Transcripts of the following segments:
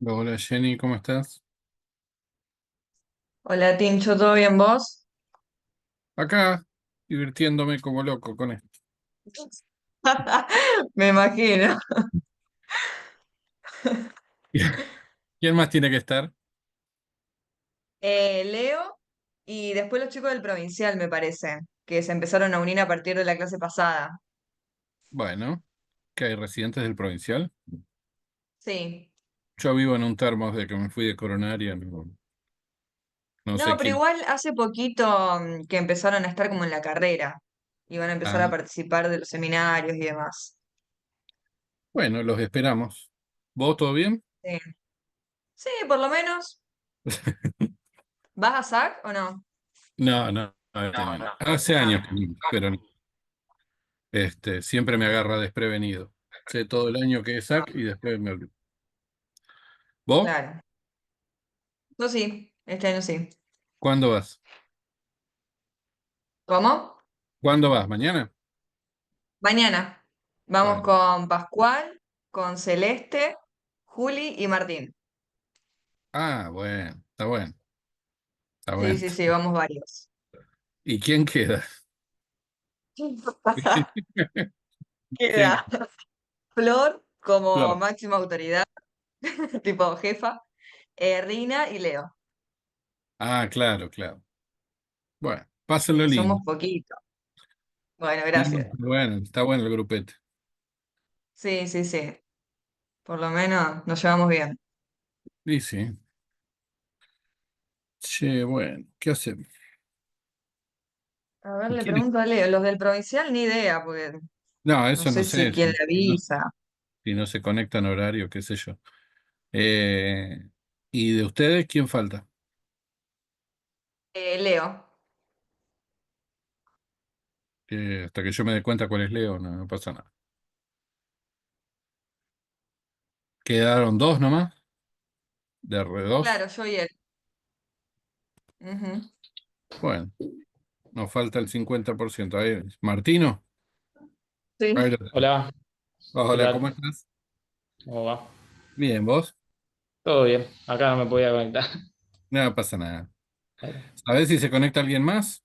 Hola Jenny, ¿cómo estás? Hola Tincho, ¿todo bien vos? Acá, divirtiéndome como loco con esto. Me imagino. ¿Quién más tiene que estar? Leo y después los chicos del provincial, me parece, que se empezaron a unir a partir de la clase pasada. Bueno, que hay residentes del provincial. Sí. Yo vivo en un termo desde que me fui de coronaria, no sé No, pero quién. igual hace poquito que empezaron a estar como en la carrera y van a empezar a Ah, participar de los seminarios y demás. bueno, los esperamos. ¿Vos todo bien? Sí, sí, por lo menos. ¿Vas a SAC o no? No, este año no. Hace años que no, pero siempre me agarra desprevenido. Sé todo el año que es SAC y después me olvido. ¿Vos? Claro. Yo sí, este año sí. ¿Cuándo vas? ¿Cómo? ¿Cuándo vas? ¿Mañana? Mañana vamos Bueno. con Pascual, con Celeste, Juli y Martín. Ah, bueno, está bueno, está Sí, bueno. sí, sí, vamos varios. ¿Y quién queda? ¿Quién? Queda Flor como Flor. máxima autoridad, tipo jefa, Rina y Leo. Ah, claro, claro. Bueno, pásenlo Sí, somos lindo. poquitos. Bueno, No, gracias. bueno, está bueno el grupete. Sí, sí, sí. Por lo menos nos llevamos bien. Y sí. Che, bueno, ¿qué hacemos? A ver, ¿Y le quién es? pregunto a Leo. Los del provincial ni idea, porque No, no eso no sé si sé, quién le avisa. si no se conecta en horario, qué sé yo. Eh, ¿Y de ustedes quién falta? Leo. Hasta que yo me dé cuenta cuál es Leo, no, no pasa nada. ¿Quedaron dos nomás? ¿De R2? Claro, yo y él. Ujú. Bueno, nos falta el 50%. Ahí, Martino, ahí Sí. lo tenés. Hola, ¿qué Hola, tal? ¿cómo estás? ¿Cómo va? Bien, ¿vos? Todo bien, acá no me podía conectar. No pasa nada. Bueno. ¿Sabés si se conecta alguien más?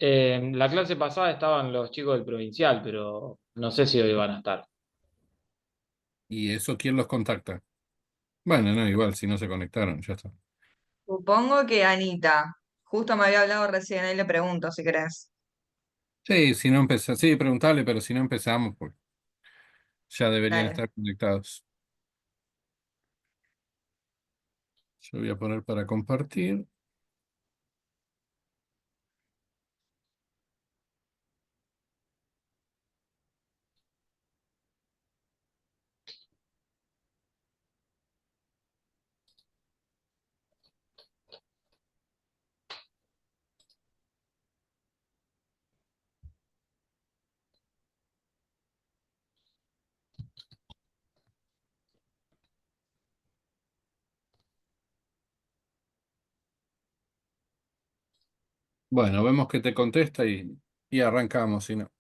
La clase pasada estaban los chicos del provincial, pero no sé si hoy van a estar. ¿Y eso quién los contacta? Bueno, no, igual, si no se conectaron, ya está. Supongo que Anita. Justo me había hablado recién, ahí le pregunto si querés. Sí, si no empezamos, sí, preguntale, pero si no empezamos, pues ya deberían Dale, estar conectados. Yo voy a poner para compartir. Bueno, vemos que te contesta y arrancamos, si no.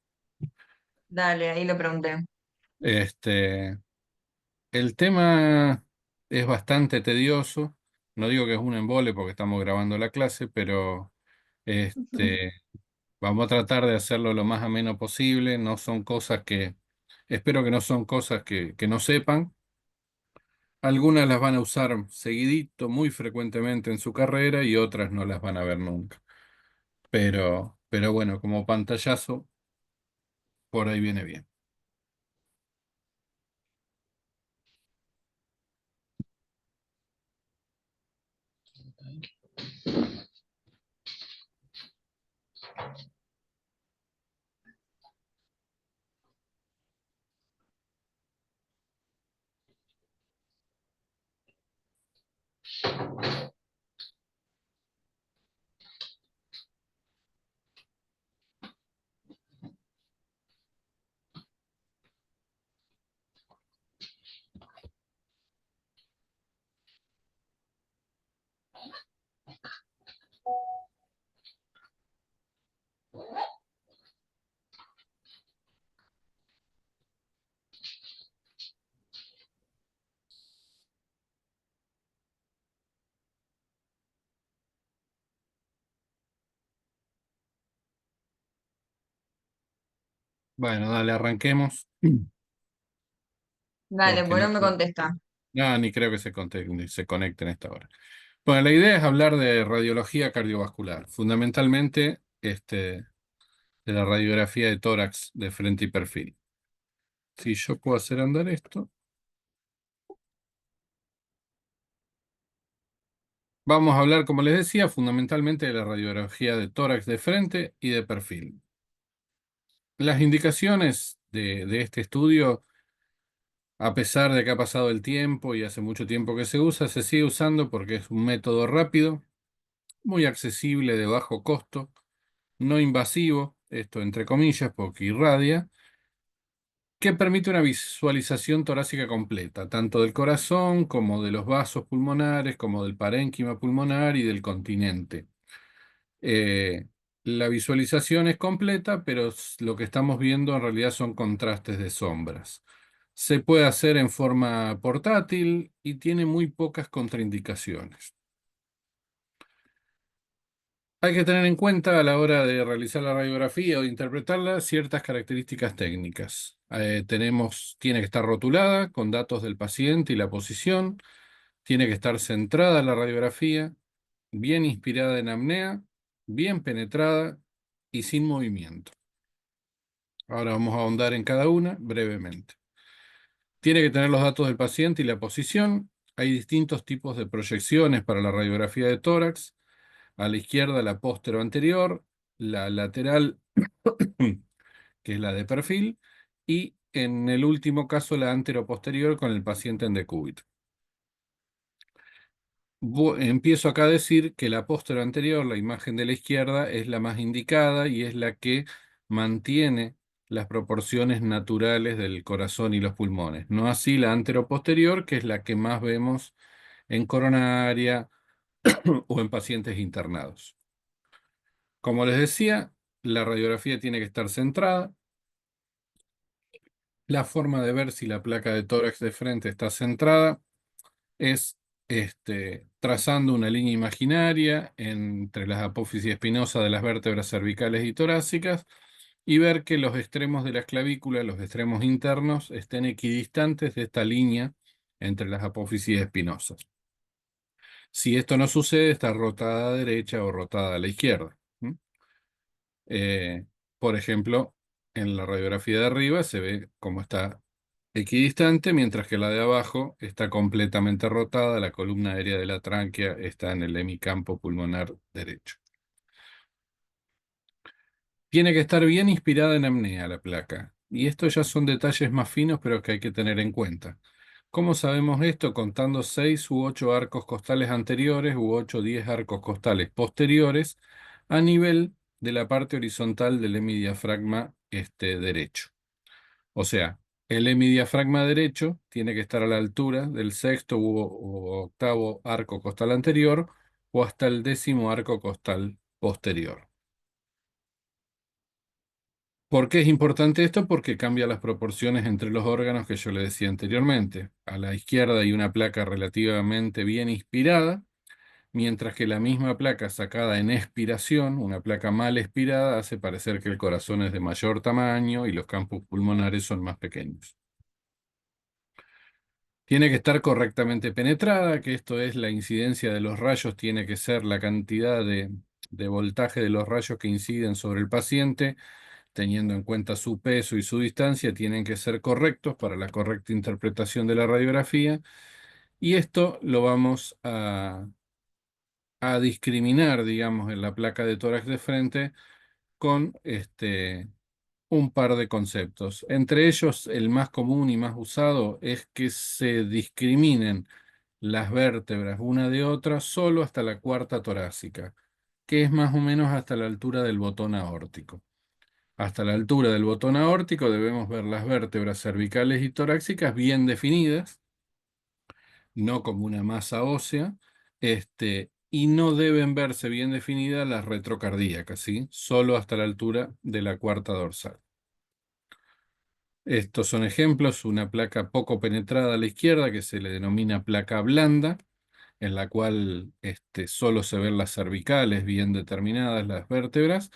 dale, ahí le pregunté. Este, el tema es bastante tedioso. No digo que es un embole porque estamos grabando la clase, pero este, vamos a tratar de hacerlo lo más ameno posible. No son cosas que, espero que no son cosas que no sepan. Algunas las van a usar seguidito, muy frecuentemente en su carrera y otras no las van a ver nunca. Pero bueno, como pantallazo, por ahí viene bien. Bueno, dale, arranquemos, Dale, porque pues no, no me contesta. no, ni creo que se conecte en esta hora. Bueno, la idea es hablar de radiología cardiovascular, fundamentalmente de la radiografía de tórax de frente y perfil. Si yo puedo hacer andar esto, vamos a hablar, como les decía, fundamentalmente de la radiografía de tórax de frente y de perfil. Las indicaciones de este estudio, a pesar de que ha pasado el tiempo y hace mucho tiempo que se usa, se sigue usando porque es un método rápido, muy accesible, de bajo costo, no invasivo, esto entre comillas, porque irradia, que permite una visualización torácica completa, tanto del corazón como de los vasos pulmonares, como del parénquima pulmonar y del continente. Eh, la visualización es completa, pero lo que estamos viendo en realidad son contrastes de sombras. Se puede hacer en forma portátil y tiene muy pocas contraindicaciones. Hay que tener en cuenta a la hora de realizar la radiografía o de interpretarla ciertas características técnicas. Tiene que estar rotulada con datos del paciente y la posición, tiene que estar centrada la radiografía, bien inspirada en apnea, bien penetrada y sin movimiento. Ahora vamos a ahondar en cada una brevemente. Tiene que tener los datos del paciente y la posición. Hay distintos tipos de proyecciones para la radiografía de tórax. A la izquierda la póstero anterior, la lateral, que es la de perfil, y en el último caso la anteroposterior con el paciente en decúbito. Empiezo acá a decir que la póstero anterior, la imagen de la izquierda, es la más indicada y es la que mantiene las proporciones naturales del corazón y los pulmones. No así la anteroposterior, que es la que más vemos en coronaria o en pacientes internados. Como les decía, la radiografía tiene que estar centrada. La forma de ver si la placa de tórax de frente está centrada es trazando una línea imaginaria entre las apófisis espinosas de las vértebras cervicales y torácicas y ver que los extremos de las clavículas, los extremos internos, estén equidistantes de esta línea entre las apófisis espinosas. Si esto no sucede, está rotada a la derecha o rotada a la izquierda. ¿Mm? Eh, por ejemplo, en la radiografía de arriba se ve cómo está equidistante, mientras que la de abajo está completamente rotada, la columna aérea de la tráquea está en el hemicampo pulmonar derecho. Tiene que estar bien inspirada en apnea la placa, y estos ya son detalles más finos, pero que hay que tener en cuenta. ¿Cómo sabemos esto? Contando 6 u 8 arcos costales anteriores u 8 o 10 arcos costales posteriores a nivel de la parte horizontal del hemidiafragma derecho. O sea, el hemidiafragma derecho tiene que estar a la altura del sexto u octavo arco costal anterior o hasta el décimo arco costal posterior. ¿Por qué es importante esto? Porque cambia las proporciones entre los órganos que yo le decía anteriormente. A la izquierda hay una placa relativamente bien inspirada, mientras que la misma placa sacada en expiración, una placa mal expirada, hace parecer que el corazón es de mayor tamaño y los campos pulmonares son más pequeños. Tiene que estar correctamente penetrada, que esto es la incidencia de los rayos, tiene que ser la cantidad de voltaje de los rayos que inciden sobre el paciente, teniendo en cuenta su peso y su distancia, tienen que ser correctos para la correcta interpretación de la radiografía. Y esto lo vamos a discriminar, digamos, en la placa de tórax de frente con un par de conceptos. Entre ellos, el más común y más usado es que se discriminen las vértebras una de otra solo hasta la cuarta torácica, que es más o menos hasta la altura del botón aórtico. Hasta la altura del botón aórtico debemos ver las vértebras cervicales y torácicas bien definidas, no como una masa ósea, y no deben verse bien definidas las retrocardíacas, ¿sí? Solo hasta la altura de la cuarta dorsal. Estos son ejemplos, una placa poco penetrada a la izquierda que se le denomina placa blanda, en la cual solo se ven las cervicales bien determinadas, las vértebras,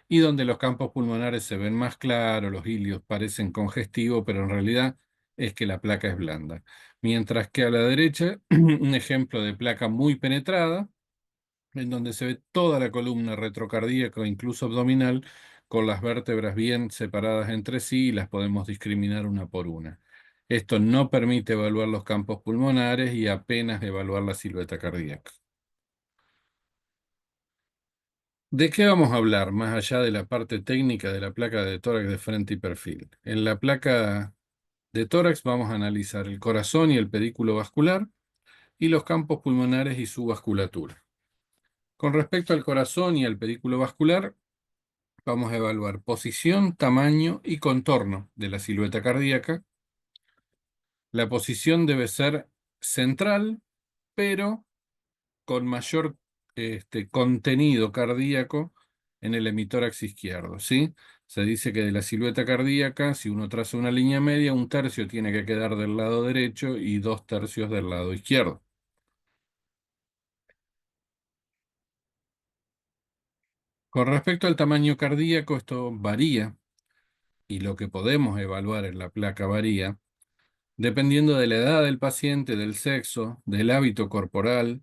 y donde los campos pulmonares se ven más claros, los ilios parecen congestivos, pero en realidad es que la placa es blanda. Mientras que a la derecha, un ejemplo de placa muy penetrada, en donde se ve toda la columna retrocardíaca, incluso abdominal, con las vértebras bien separadas entre sí y las podemos discriminar una por una. Esto no permite evaluar los campos pulmonares y apenas evaluar la silueta cardíaca. ¿De qué vamos a hablar más allá de la parte técnica de la placa de tórax de frente y perfil? En la placa de tórax vamos a analizar el corazón y el pedículo vascular y los campos pulmonares y su vasculatura. Con respecto al corazón y al pedículo vascular, vamos a evaluar posición, tamaño y contorno de la silueta cardíaca. La posición debe ser central, pero con mayor contenido cardíaco en el hemitórax izquierdo, ¿sí? Se dice que de la silueta cardíaca, si uno traza una línea media, un tercio tiene que quedar del lado derecho y dos tercios del lado izquierdo. Con respecto al tamaño cardíaco, esto varía y lo que podemos evaluar en la placa varía dependiendo de la edad del paciente, del sexo, del hábito corporal,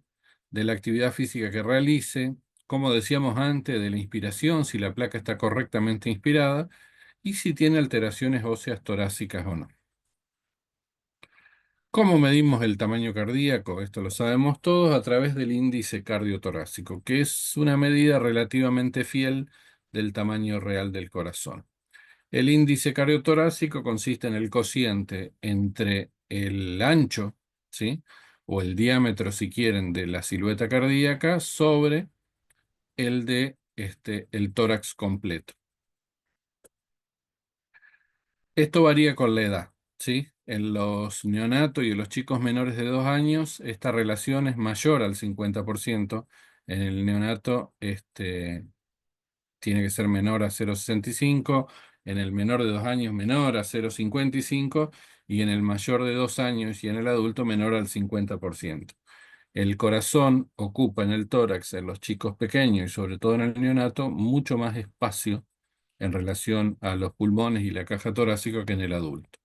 de la actividad física que realice, como decíamos antes, de la inspiración, si la placa está correctamente inspirada, y si tiene alteraciones óseas torácicas o no. ¿Cómo medimos el tamaño cardíaco? Esto lo sabemos todos a través del índice cardiotorácico, que es una medida relativamente fiel del tamaño real del corazón. El índice cardiotorácico consiste en el cociente entre el ancho, ¿sí? O el diámetro, si quieren, de la silueta cardíaca sobre el de el tórax completo. Esto varía con la edad, ¿sí? En los neonatos y en los chicos menores de 2 años, esta relación es mayor al 50%. En el neonato, tiene que ser menor a 0,65, en el menor de 2 años menor a 0,55 y en el mayor de 2 años y en el adulto menor al 50%. El corazón ocupa en el tórax, en los chicos pequeños y sobre todo en el neonato, mucho más espacio en relación a los pulmones y la caja torácica que en el adulto.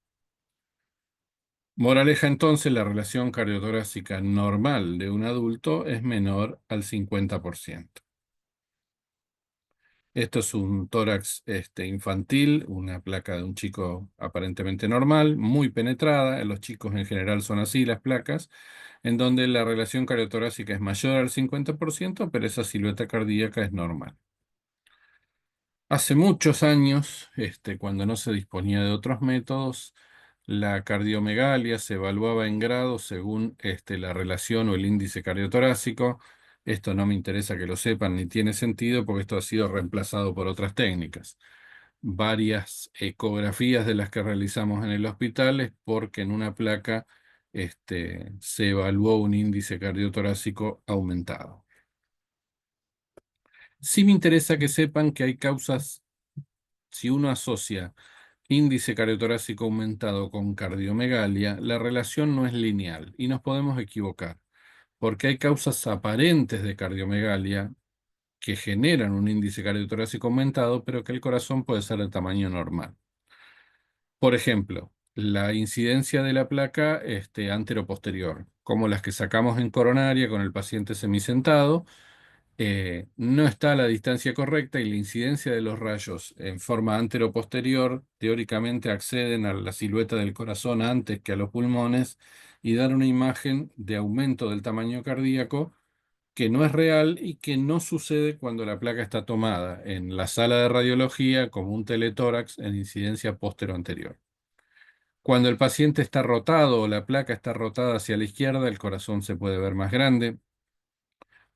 Moraleja entonces, la relación cardiotorácica normal de un adulto es menor al 50%. Esto es un tórax infantil, una placa de un chico aparentemente normal, muy penetrada. En los chicos en general son así las placas, en donde la relación cardiotorácica es mayor al 50%, pero esa silueta cardíaca es normal. Hace muchos años, cuando no se disponía de otros métodos, la cardiomegalia se evaluaba en grados según la relación o el índice cardiotorácico. Esto no me interesa que lo sepan ni tiene sentido porque esto ha sido reemplazado por otras técnicas. Varias ecografías de las que realizamos en el hospital es porque en una placa se evaluó un índice cardiotorácico aumentado. Sí me interesa que sepan que hay causas, si uno asocia índice cardiotorácico aumentado con cardiomegalia, la relación no es lineal y nos podemos equivocar, porque hay causas aparentes de cardiomegalia que generan un índice cardiotorácico aumentado, pero que el corazón puede ser de tamaño normal. Por ejemplo, la incidencia de la placa anteroposterior, como las que sacamos en coronaria con el paciente semisentado, no está a la distancia correcta y la incidencia de los rayos en forma anteroposterior teóricamente acceden a la silueta del corazón antes que a los pulmones y dan una imagen de aumento del tamaño cardíaco que no es real y que no sucede cuando la placa está tomada en la sala de radiología como un teletórax en incidencia póstero-anterior. Cuando el paciente está rotado o la placa está rotada hacia la izquierda, el corazón se puede ver más grande.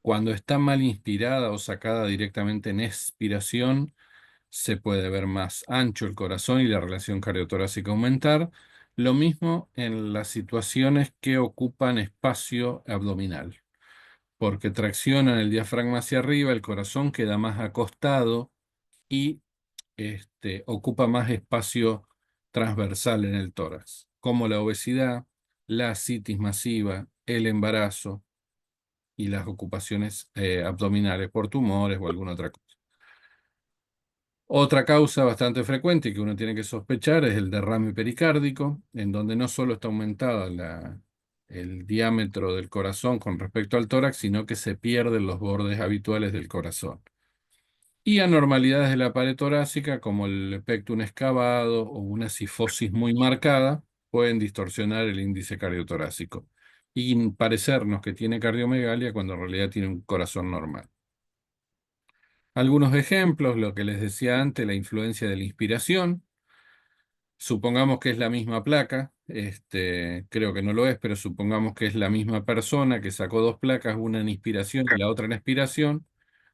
Cuando está mal inspirada o sacada directamente en expiración, se puede ver más ancho el corazón y la relación cardiotorácica aumentar. Lo mismo en las situaciones que ocupan espacio abdominal, porque traccionan el diafragma hacia arriba, el corazón queda más acostado y ocupa más espacio transversal en el tórax, como la obesidad, la ascitis masiva, el embarazo y las ocupaciones abdominales por tumores o alguna otra cosa. Otra causa bastante frecuente y que uno tiene que sospechar es el derrame pericárdico, en donde no solo está aumentada el diámetro del corazón con respecto al tórax, sino que se pierden los bordes habituales del corazón. Y anormalidades de la pared torácica, como el pectum excavado o una cifosis muy marcada, pueden distorsionar el índice cardiotorácico y parecernos que tiene cardiomegalia cuando en realidad tiene un corazón normal. Algunos ejemplos, lo que les decía antes, la influencia de la inspiración. Supongamos que es la misma placa, creo que no lo es, pero supongamos que es la misma persona que sacó dos placas, una en inspiración y la otra en expiración.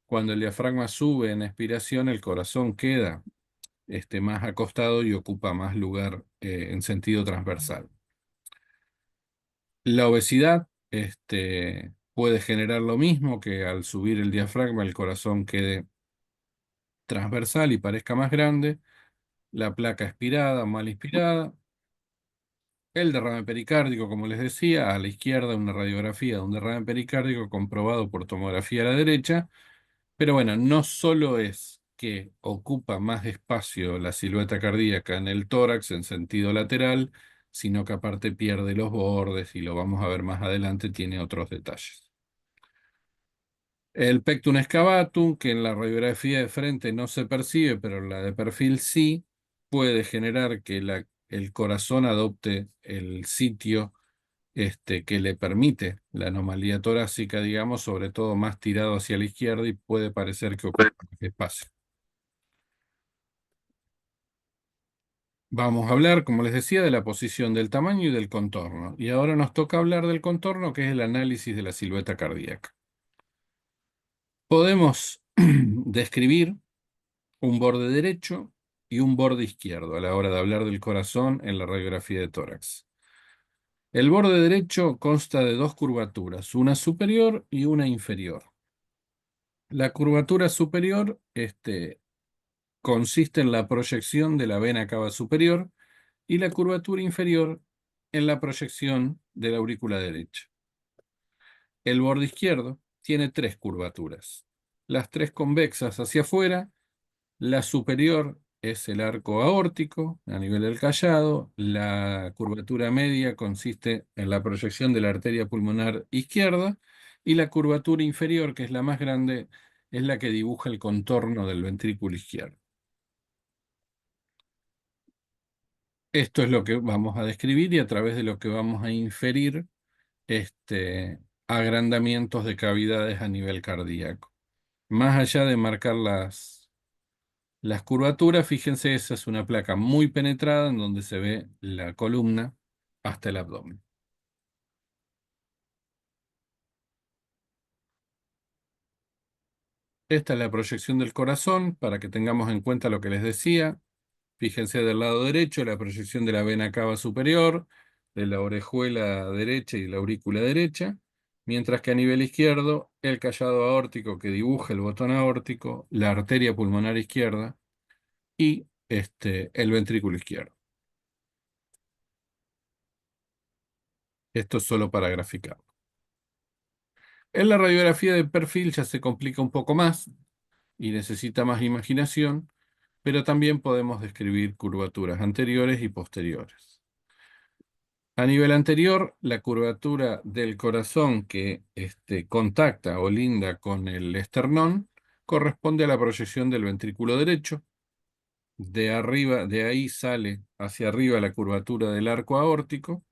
Cuando el diafragma sube en expiración, el corazón queda más acostado y ocupa más lugar en sentido transversal. La obesidad puede generar lo mismo, que al subir el diafragma el corazón quede transversal y parezca más grande, la placa expirada o mal inspirada. El derrame pericárdico, como les decía, a la izquierda una radiografía de un derrame pericárdico comprobado por tomografía a la derecha, pero bueno, no solo es que ocupa más espacio la silueta cardíaca en el tórax en sentido lateral, sino que aparte pierde los bordes y lo vamos a ver más adelante, tiene otros detalles. El pectum excavatum, que en la radiografía de frente no se percibe, pero en la de perfil sí, puede generar que el corazón adopte el sitio que le permite la anomalía torácica, digamos, sobre todo más tirado hacia la izquierda y puede parecer que ocupa más espacio. Vamos a hablar, como les decía, de la posición, del tamaño y del contorno. Y ahora nos toca hablar del contorno, que es el análisis de la silueta cardíaca. Podemos describir un borde derecho y un borde izquierdo a la hora de hablar del corazón en la radiografía de tórax. El borde derecho consta de dos curvaturas, una superior y una inferior. La curvatura superior consiste en la proyección de la vena cava superior y la curvatura inferior en la proyección de la aurícula derecha. El borde izquierdo tiene tres curvaturas, las tres convexas hacia afuera. La superior es el arco aórtico a nivel del callado. La curvatura media consiste en la proyección de la arteria pulmonar izquierda. Y la curvatura inferior, que es la más grande, es la que dibuja el contorno del ventrículo izquierdo. Esto es lo que vamos a describir y a través de lo que vamos a inferir agrandamientos de cavidades a nivel cardíaco. Más allá de marcar las curvaturas, fíjense, esa es una placa muy penetrada en donde se ve la columna hasta el abdomen. Esta es la proyección del corazón para que tengamos en cuenta lo que les decía. Fíjense del lado derecho la proyección de la vena cava superior, de la orejuela derecha y la aurícula derecha, mientras que a nivel izquierdo el callado aórtico que dibuja el botón aórtico, la arteria pulmonar izquierda y el ventrículo izquierdo. Esto es solo para graficar. En la radiografía de perfil ya se complica un poco más y necesita más imaginación, pero también podemos describir curvaturas anteriores y posteriores. A nivel anterior, la curvatura del corazón que contacta o linda con el esternón corresponde a la proyección del ventrículo derecho. De arriba, de ahí sale hacia arriba la curvatura del arco aórtico.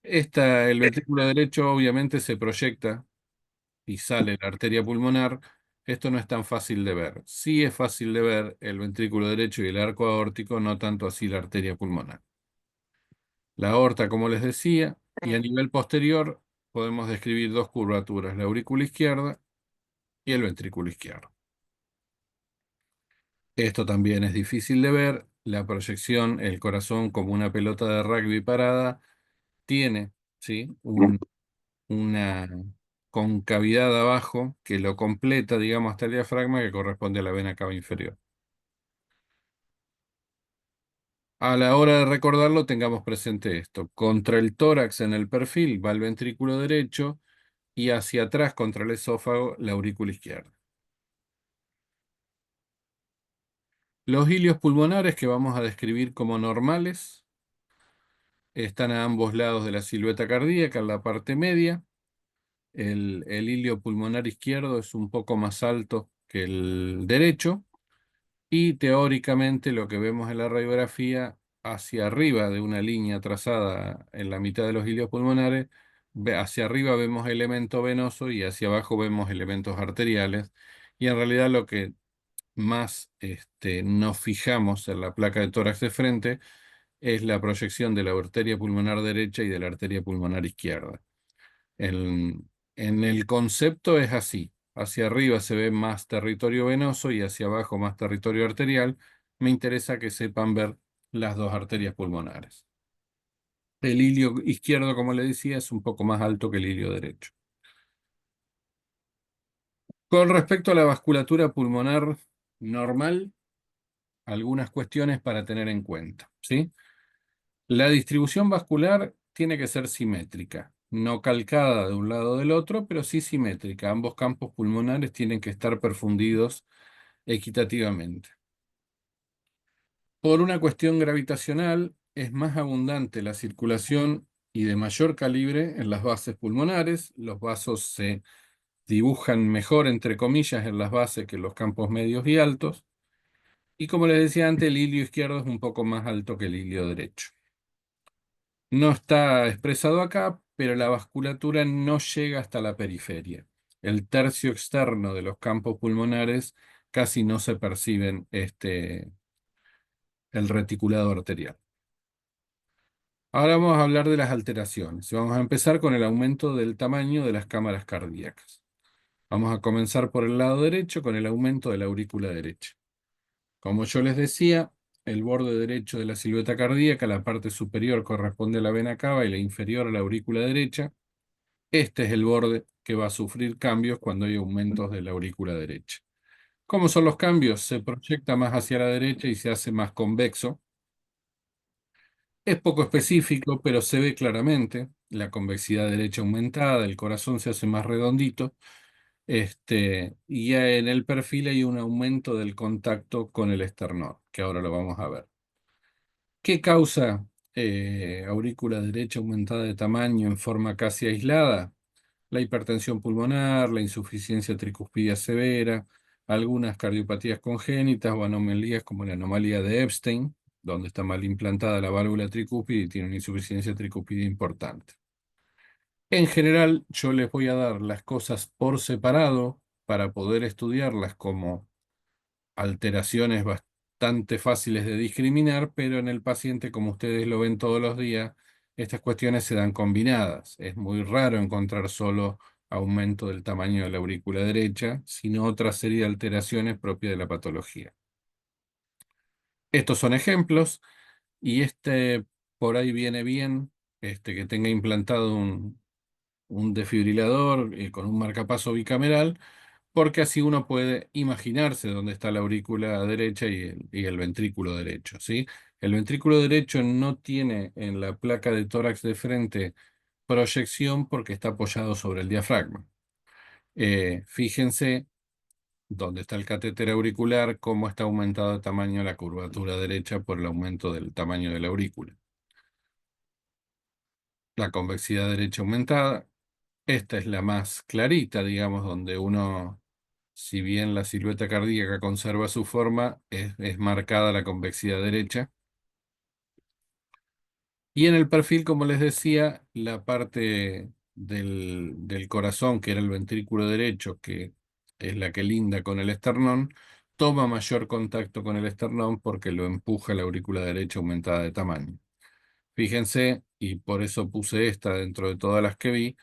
El ventrículo derecho obviamente se proyecta y sale la arteria pulmonar. Esto no es tan fácil de ver. Sí es fácil de ver el ventrículo derecho y el arco aórtico, no tanto así la arteria pulmonar. La aorta, como les decía, y a nivel posterior podemos describir dos curvaturas, la aurícula izquierda y el ventrículo izquierdo. Esto también es difícil de ver. La proyección, el corazón como una pelota de rugby parada, tiene, ¿sí?, una concavidad abajo que lo completa, digamos, hasta el diafragma que corresponde a la vena cava inferior. A la hora de recordarlo, tengamos presente esto. Contra el tórax en el perfil va el ventrículo derecho y hacia atrás contra el esófago la aurícula izquierda. Los hilios pulmonares que vamos a describir como normales están a ambos lados de la silueta cardíaca, en la parte media. El hilio pulmonar izquierdo es un poco más alto que el derecho y teóricamente lo que vemos en la radiografía hacia arriba de una línea trazada en la mitad de los hilios pulmonares, hacia arriba vemos elemento venoso y hacia abajo vemos elementos arteriales. Y en realidad lo que más nos fijamos en la placa de tórax de frente es la proyección de la arteria pulmonar derecha y de la arteria pulmonar izquierda. En el concepto es así. Hacia arriba se ve más territorio venoso y hacia abajo más territorio arterial. Me interesa que sepan ver las dos arterias pulmonares. El hilio izquierdo, como le decía, es un poco más alto que el hilio derecho. Con respecto a la vasculatura pulmonar normal, algunas cuestiones para tener en cuenta, ¿sí? La distribución vascular tiene que ser simétrica, no calcada de un lado o del otro, pero sí simétrica. Ambos campos pulmonares tienen que estar perfundidos equitativamente. Por una cuestión gravitacional, es más abundante la circulación y de mayor calibre en las bases pulmonares. Los vasos se dibujan mejor, entre comillas, en las bases que en los campos medios y altos. Y como les decía antes, el hilio izquierdo es un poco más alto que el hilio derecho. No está expresado acá, pero la vasculatura no llega hasta la periferia. El tercio externo de los campos pulmonares casi no se perciben el reticulado arterial. Ahora vamos a hablar de las alteraciones. Vamos a empezar con el aumento del tamaño de las cámaras cardíacas. Vamos a comenzar por el lado derecho con el aumento de la aurícula derecha. Como yo les decía, el borde derecho de la silueta cardíaca, la parte superior corresponde a la vena cava y la inferior a la aurícula derecha. Este es el borde que va a sufrir cambios cuando hay aumentos de la aurícula derecha. ¿Cómo son los cambios? Se proyecta más hacia la derecha y se hace más convexo. Es poco específico, pero se ve claramente la convexidad derecha aumentada, el corazón se hace más redondito, y ya en el perfil hay un aumento del contacto con el esternón, que ahora lo vamos a ver. ¿Qué causa aurícula derecha aumentada de tamaño en forma casi aislada? La hipertensión pulmonar, la insuficiencia tricuspidia severa, algunas cardiopatías congénitas o anomalías como la anomalía de Epstein, donde está mal implantada la válvula tricúspide y tiene una insuficiencia tricúspide importante. En general, yo les voy a dar las cosas por separado para poder estudiarlas como alteraciones bastante fáciles de discriminar, pero en el paciente, como ustedes lo ven todos los días, estas cuestiones se dan combinadas. Es muy raro encontrar solo aumento del tamaño de la aurícula derecha, sino otra serie de alteraciones propias de la patología. Estos son ejemplos, y por ahí viene bien que tenga implantado un desfibrilador con un marcapaso bicameral, porque así uno puede imaginarse dónde está la aurícula derecha y el ventrículo derecho, ¿sí? El ventrículo derecho no tiene en la placa de tórax de frente proyección porque está apoyado sobre el diafragma. Fíjense dónde está el catéter auricular, cómo está aumentado de tamaño la curvatura derecha por el aumento del tamaño de la aurícula. La convexidad derecha aumentada. Esta es la más clarita, digamos, donde uno, si bien la silueta cardíaca conserva su forma, es marcada la convexidad derecha. Y en el perfil, como les decía, la parte del corazón, que era el ventrículo derecho, que es la que linda con el esternón, toma mayor contacto con el esternón porque lo empuja la aurícula derecha aumentada de tamaño. Fíjense, y por eso puse esta dentro de todas las que vi.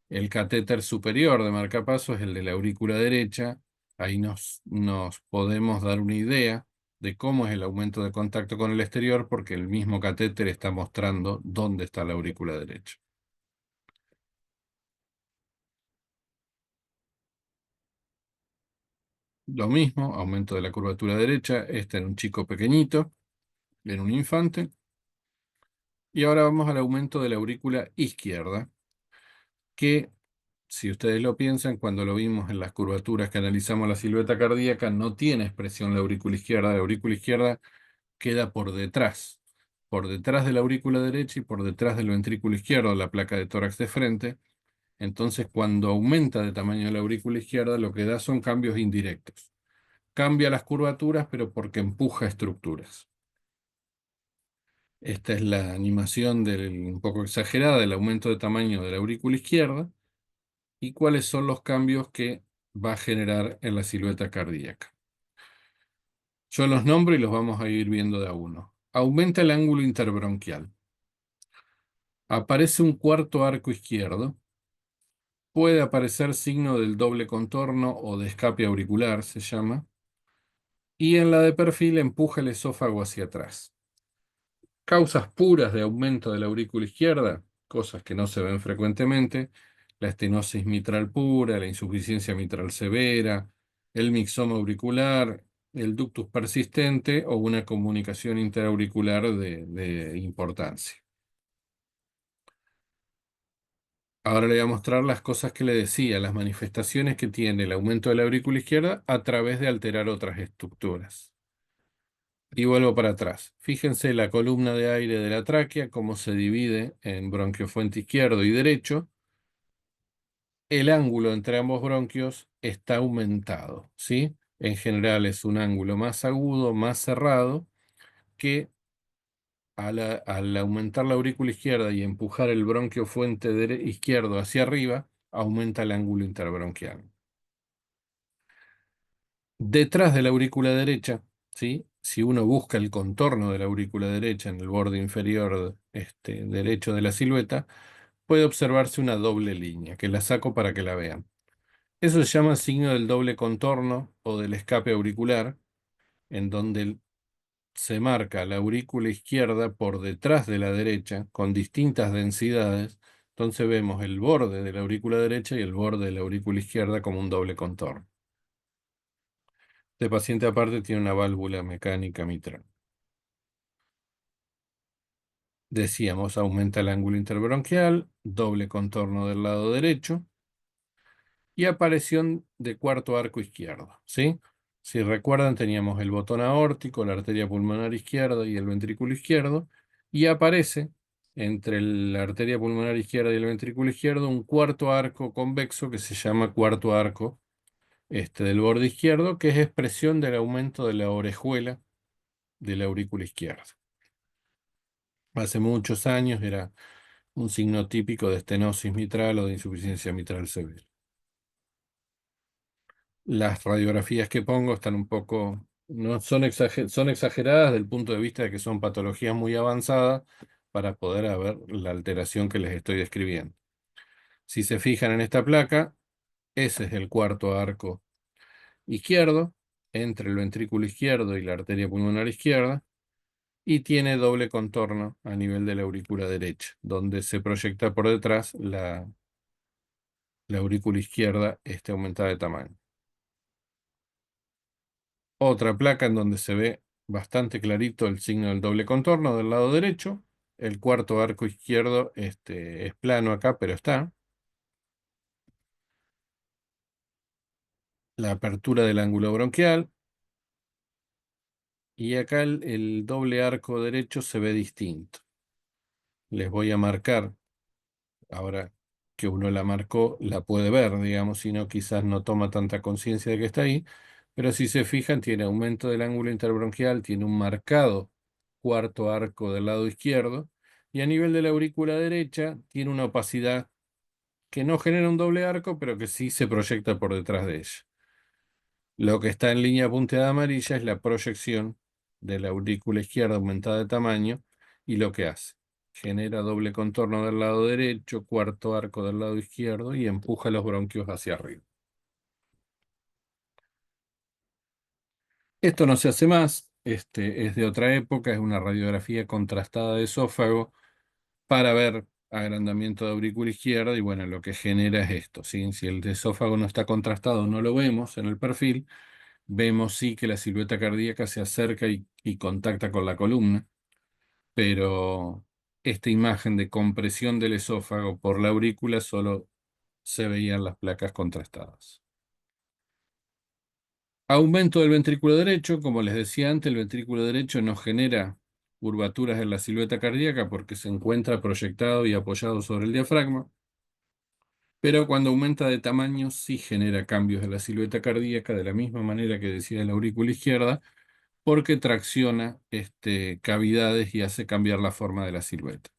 El catéter superior de marcapaso es el de la aurícula derecha. Ahí nos podemos dar una idea de cómo es el aumento de contacto con el exterior, porque el mismo catéter está mostrando dónde está la aurícula derecha. Lo mismo, aumento de la curvatura derecha, este en un chico pequeñito, en un infante. Y ahora vamos al aumento de la aurícula izquierda, que si ustedes lo piensan, cuando lo vimos en las curvaturas que analizamos la silueta cardíaca, no tiene expresión la aurícula izquierda queda por detrás de la aurícula derecha y por detrás del ventrículo izquierdo, la placa de tórax de frente. Entonces, cuando aumenta de tamaño la aurícula izquierda, lo que da son cambios indirectos. Cambia las curvaturas, pero porque empuja estructuras. Esta es la animación un poco exagerada del aumento de tamaño de la aurícula izquierda y cuáles son los cambios que va a generar en la silueta cardíaca. Yo los nombro y los vamos a ir viendo de a uno. Aumenta el ángulo interbronquial. Aparece un cuarto arco izquierdo. Puede aparecer signo del doble contorno o de escape auricular, se llama. Y en la de perfil empuja el esófago hacia atrás. Causas puras de aumento de la aurícula izquierda, cosas que no se ven frecuentemente, la estenosis mitral pura, la insuficiencia mitral severa, el mixoma auricular, el ductus persistente o una comunicación interauricular de importancia. Ahora le voy a mostrar las cosas que le decía, las manifestaciones que tiene el aumento de la aurícula izquierda a través de alterar otras estructuras. Y vuelvo para atrás. Fíjense la columna de aire de la tráquea, cómo se divide en bronquiofuente izquierdo y derecho. El ángulo entre ambos bronquios está aumentado, ¿sí? En general es un ángulo más agudo, más cerrado, que al aumentar la aurícula izquierda y empujar el bronquio fuente izquierdo hacia arriba, aumenta el ángulo interbronquial. Detrás de la aurícula derecha, ¿sí? Si uno busca el contorno de la aurícula derecha en el borde inferior derecho de la silueta, puede observarse una doble línea, que la saco para que la vean. Eso se llama signo del doble contorno o del escape auricular, en donde se marca la aurícula izquierda por detrás de la derecha con distintas densidades. Entonces vemos el borde de la aurícula derecha y el borde de la aurícula izquierda como un doble contorno. Este paciente aparte tiene una válvula mecánica mitral. Decíamos, aumenta el ángulo interbronquial, doble contorno del lado derecho y aparición de cuarto arco izquierdo, ¿sí? Si recuerdan, teníamos el botón aórtico, la arteria pulmonar izquierda y el ventrículo izquierdo, y aparece entre la arteria pulmonar izquierda y el ventrículo izquierdo un cuarto arco convexo que se llama cuarto arco del borde izquierdo, que es expresión del aumento de la orejuela de la aurícula izquierda. Hace muchos años era un signo típico de estenosis mitral o de insuficiencia mitral severa. Las radiografías que pongo están un poco, no son, son exageradas desde el punto de vista de que son patologías muy avanzadas para poder ver la alteración que les estoy describiendo. Si se fijan en esta placa, ese es el cuarto arco izquierdo, entre el ventrículo izquierdo y la arteria pulmonar izquierda, y tiene doble contorno a nivel de la aurícula derecha, donde se proyecta por detrás la aurícula izquierda aumentada de tamaño. Otra placa en donde se ve bastante clarito el signo del doble contorno del lado derecho. El cuarto arco izquierdo es plano acá, pero está. La apertura del ángulo bronquial. Y acá el doble arco derecho se ve distinto. Les voy a marcar, ahora que uno la marcó, la puede ver, digamos, si no quizás no toma tanta conciencia de que está ahí. Pero si se fijan, tiene aumento del ángulo interbronquial, tiene un marcado cuarto arco del lado izquierdo, y a nivel de la aurícula derecha tiene una opacidad que no genera un doble arco, pero que sí se proyecta por detrás de ella. Lo que está en línea punteada amarilla es la proyección de la aurícula izquierda aumentada de tamaño, y lo que hace. Genera doble contorno del lado derecho, cuarto arco del lado izquierdo y empuja los bronquios hacia arriba. Esto no se hace más, es de otra época, es una radiografía contrastada de esófago para ver agrandamiento de aurícula izquierda y bueno, lo que genera es esto, ¿sí? Si el esófago no está contrastado, no lo vemos en el perfil, vemos sí que la silueta cardíaca se acerca y contacta con la columna, pero esta imagen de compresión del esófago por la aurícula solo se veían las placas contrastadas. Aumento del ventrículo derecho, como les decía antes, el ventrículo derecho no genera curvaturas en la silueta cardíaca porque se encuentra proyectado y apoyado sobre el diafragma, pero cuando aumenta de tamaño sí genera cambios en la silueta cardíaca de la misma manera que decía la aurícula izquierda, porque tracciona cavidades y hace cambiar la forma de la silueta.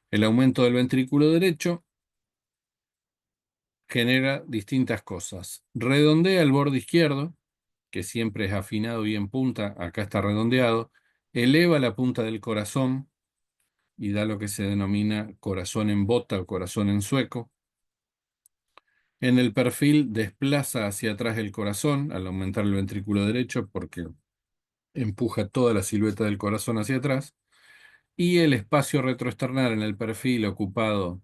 El aumento del ventrículo derecho genera distintas cosas. Redondea el borde izquierdo, que siempre es afinado y en punta, acá está redondeado, eleva la punta del corazón y da lo que se denomina corazón en bota o corazón en sueco. En el perfil desplaza hacia atrás el corazón al aumentar el ventrículo derecho porque empuja toda la silueta del corazón hacia atrás. Y el espacio retroesternal en el perfil ocupado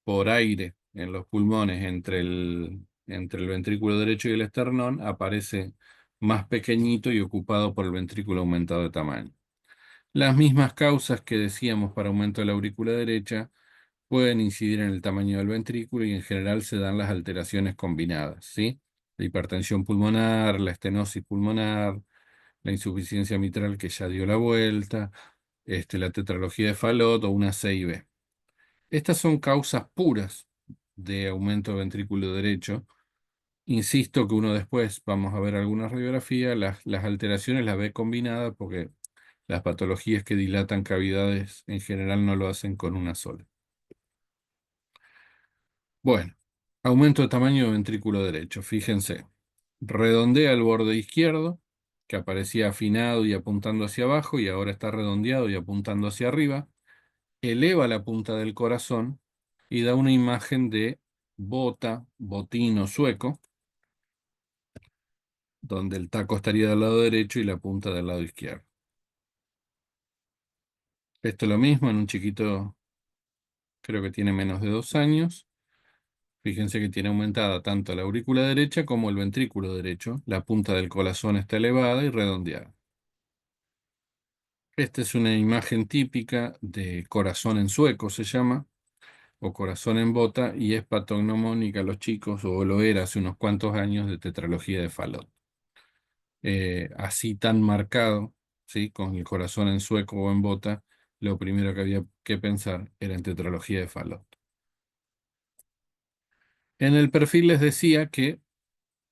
por aire en los pulmones entre el ventrículo derecho y el esternón aparece más pequeñito y ocupado por el ventrículo aumentado de tamaño. Las mismas causas que decíamos para aumento de la aurícula derecha pueden incidir en el tamaño del ventrículo y en general se dan las alteraciones combinadas, ¿sí? La hipertensión pulmonar, la estenosis pulmonar, la insuficiencia mitral que ya dio la vuelta, la tetralogía de Fallot o una CIB. Estas son causas puras de aumento de ventrículo derecho. Insisto que uno después, vamos a ver algunas radiografías, las alteraciones las ve combinadas porque las patologías que dilatan cavidades en general no lo hacen con una sola. Bueno, aumento de tamaño de ventrículo derecho. Fíjense, redondea el borde izquierdo, que aparecía afinado y apuntando hacia abajo, y ahora está redondeado y apuntando hacia arriba. Eleva la punta del corazón y da una imagen de bota, botino sueco, donde el taco estaría del lado derecho y la punta del lado izquierdo. Esto es lo mismo en un chiquito, creo que tiene menos de 2 años. Fíjense que tiene aumentada tanto la aurícula derecha como el ventrículo derecho. La punta del corazón está elevada y redondeada. Esta es una imagen típica de corazón en sueco, se llama, o corazón en bota, y es patognomónica a los chicos, o lo era hace unos cuantos años, de tetralogía de Fallot. Así tan marcado, ¿sí? Con el corazón en sueco o en bota, lo primero que había que pensar era en tetralogía de Fallot. En el perfil les decía que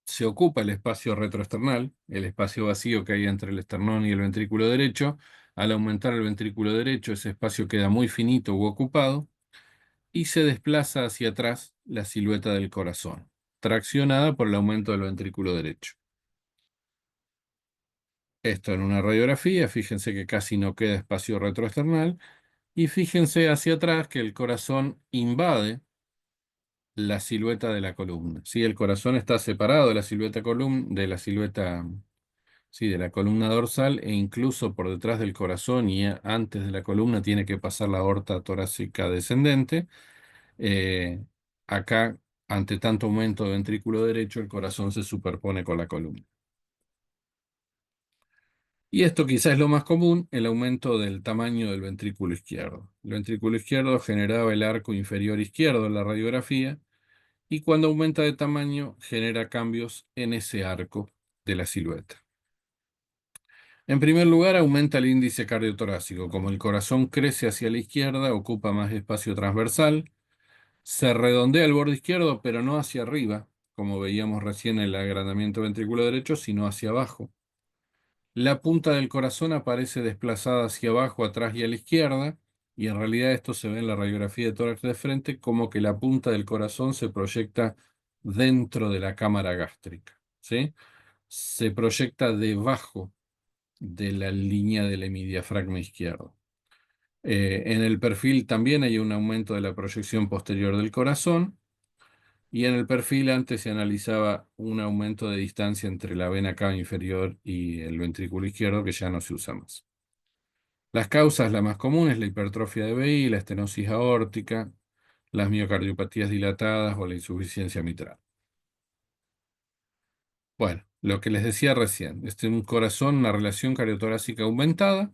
se ocupa el espacio retroesternal, el espacio vacío que hay entre el esternón y el ventrículo derecho. Al aumentar el ventrículo derecho, ese espacio queda muy finito u ocupado y se desplaza hacia atrás la silueta del corazón, traccionada por el aumento del ventrículo derecho. Esto en una radiografía, fíjense que casi no queda espacio retroesternal y fíjense hacia atrás que el corazón invade la silueta de la columna. Sí, el corazón está separado de la silueta sí, de la columna dorsal e incluso por detrás del corazón y antes de la columna tiene que pasar la aorta torácica descendente. Eh, Acá, ante tanto aumento de ventrículo derecho, el corazón se superpone con la columna. Y esto quizás es lo más común, el aumento del tamaño del ventrículo izquierdo. El ventrículo izquierdo generaba el arco inferior izquierdo en la radiografía y cuando aumenta de tamaño genera cambios en ese arco de la silueta. En primer lugar, aumenta el índice cardiotorácico. Como el corazón crece hacia la izquierda, ocupa más espacio transversal. Se redondea el borde izquierdo, pero no hacia arriba, como veíamos recién en el agrandamiento ventricular derecho, sino hacia abajo. La punta del corazón aparece desplazada hacia abajo, atrás y a la izquierda, y en realidad esto se ve en la radiografía de tórax de frente como que la punta del corazón se proyecta dentro de la cámara gástrica, ¿sí? Se proyecta debajo de la línea del hemidiafragma izquierdo. En el perfil también hay un aumento de la proyección posterior del corazón y en el perfil antes se analizaba un aumento de distancia entre la vena cava inferior y el ventrículo izquierdo que ya no se usa más. Las causas, la más común es la hipertrofia de VI, la estenosis aórtica, las miocardiopatías dilatadas o la insuficiencia mitral. Bueno, lo que les decía recién, un corazón, una relación cardiotorácica aumentada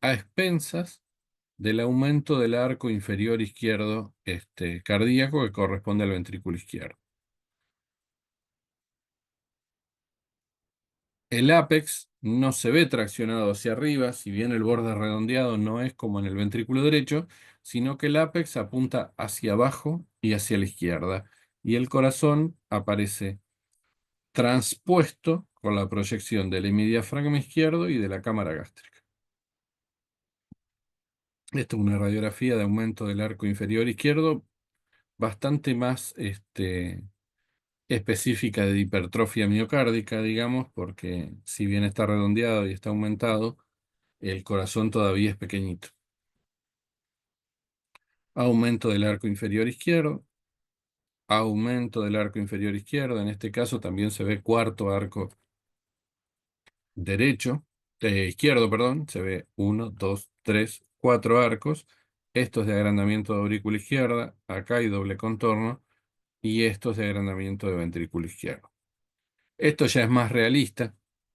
a expensas del aumento del arco inferior izquierdo cardíaco que corresponde al ventrículo izquierdo. El ápex no se ve traccionado hacia arriba, si bien el borde redondeado no es como en el ventrículo derecho, sino que el ápex apunta hacia abajo y hacia la izquierda, y el corazón aparece transpuesto con la proyección del hemidiafragma izquierdo y de la cámara gástrica. Esta es una radiografía de aumento del arco inferior izquierdo bastante más específica de hipertrofia miocárdica, digamos, porque si bien está redondeado y está aumentado, el corazón todavía es pequeñito. Aumento del arco inferior izquierdo, aumento del arco inferior izquierdo, en este caso también se ve cuarto arco derecho, izquierdo, perdón, se ve uno, dos, tres, cuatro arcos. Esto es de agrandamiento de aurícula izquierda, acá hay doble contorno, y esto es de agrandamiento de ventrículo izquierdo. Esto ya es más realista,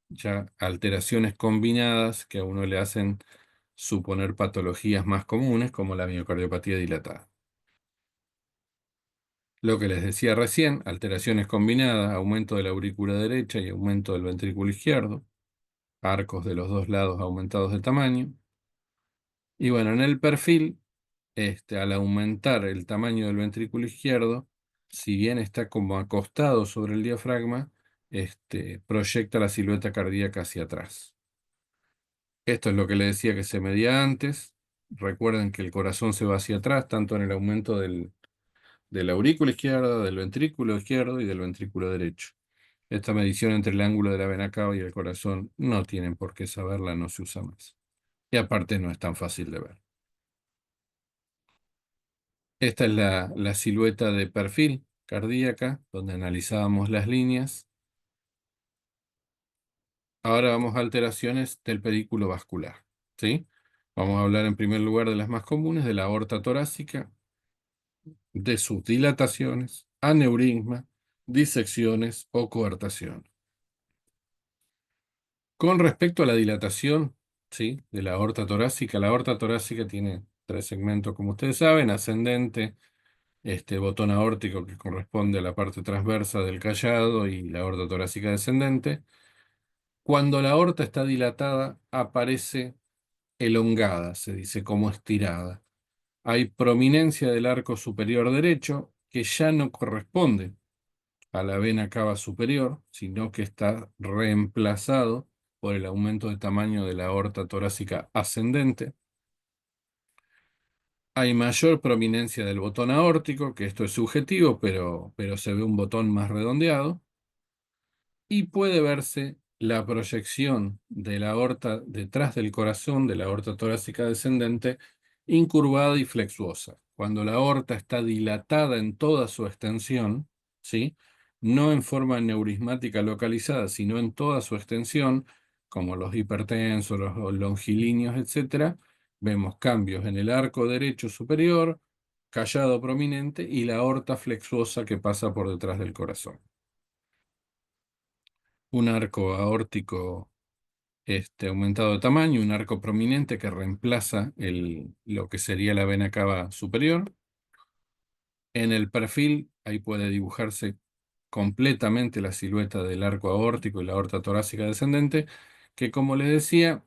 ya alteraciones combinadas que a uno le hacen suponer patologías más comunes como la miocardiopatía dilatada. Lo que les decía recién, alteraciones combinadas, aumento de la aurícula derecha y aumento del ventrículo izquierdo, arcos de los dos lados aumentados de tamaño. Y bueno, en el perfil, al aumentar el tamaño del ventrículo izquierdo, si bien está como acostado sobre el diafragma, proyecta la silueta cardíaca hacia atrás. Esto es lo que le decía que se medía antes. Recuerden que el corazón se va hacia atrás, tanto en el aumento de la aurícula izquierda, del ventrículo izquierdo y del ventrículo derecho. Esta medición entre el ángulo de la vena cava y el corazón no tienen por qué saberla, no se usa más. Y aparte no es tan fácil de ver. Esta es la silueta de perfil cardíaca, donde analizábamos las líneas. Ahora vamos a alteraciones del pedículo vascular, ¿sí? Vamos a hablar en primer lugar de las más comunes, de la aorta torácica, de sus dilataciones, aneurisma, disecciones o coartación. Con respecto a la dilatación, ¿sí?, de la aorta torácica tiene tres segmentos, como ustedes saben: ascendente, botón aórtico que corresponde a la parte transversa del callado, y la aorta torácica descendente. Cuando la aorta está dilatada, aparece elongada, se dice como estirada. Hay prominencia del arco superior derecho que ya no corresponde a la vena cava superior, sino que está reemplazado por el aumento de tamaño de la aorta torácica ascendente. Hay mayor prominencia del botón aórtico, que esto es subjetivo, pero se ve un botón más redondeado, y puede verse la proyección de la aorta detrás del corazón, de la aorta torácica descendente, incurvada y flexuosa. Cuando la aorta está dilatada en toda su extensión, ¿sí?, no en forma neurismática localizada, sino en toda su extensión, como los hipertensos, los longilíneos, etc., vemos cambios en el arco derecho superior, callado prominente y la aorta flexuosa que pasa por detrás del corazón. Un arco aórtico aumentado de tamaño, un arco prominente que reemplaza lo que sería la vena cava superior. En el perfil, ahí puede dibujarse completamente la silueta del arco aórtico y la aorta torácica descendente, que, como les decía,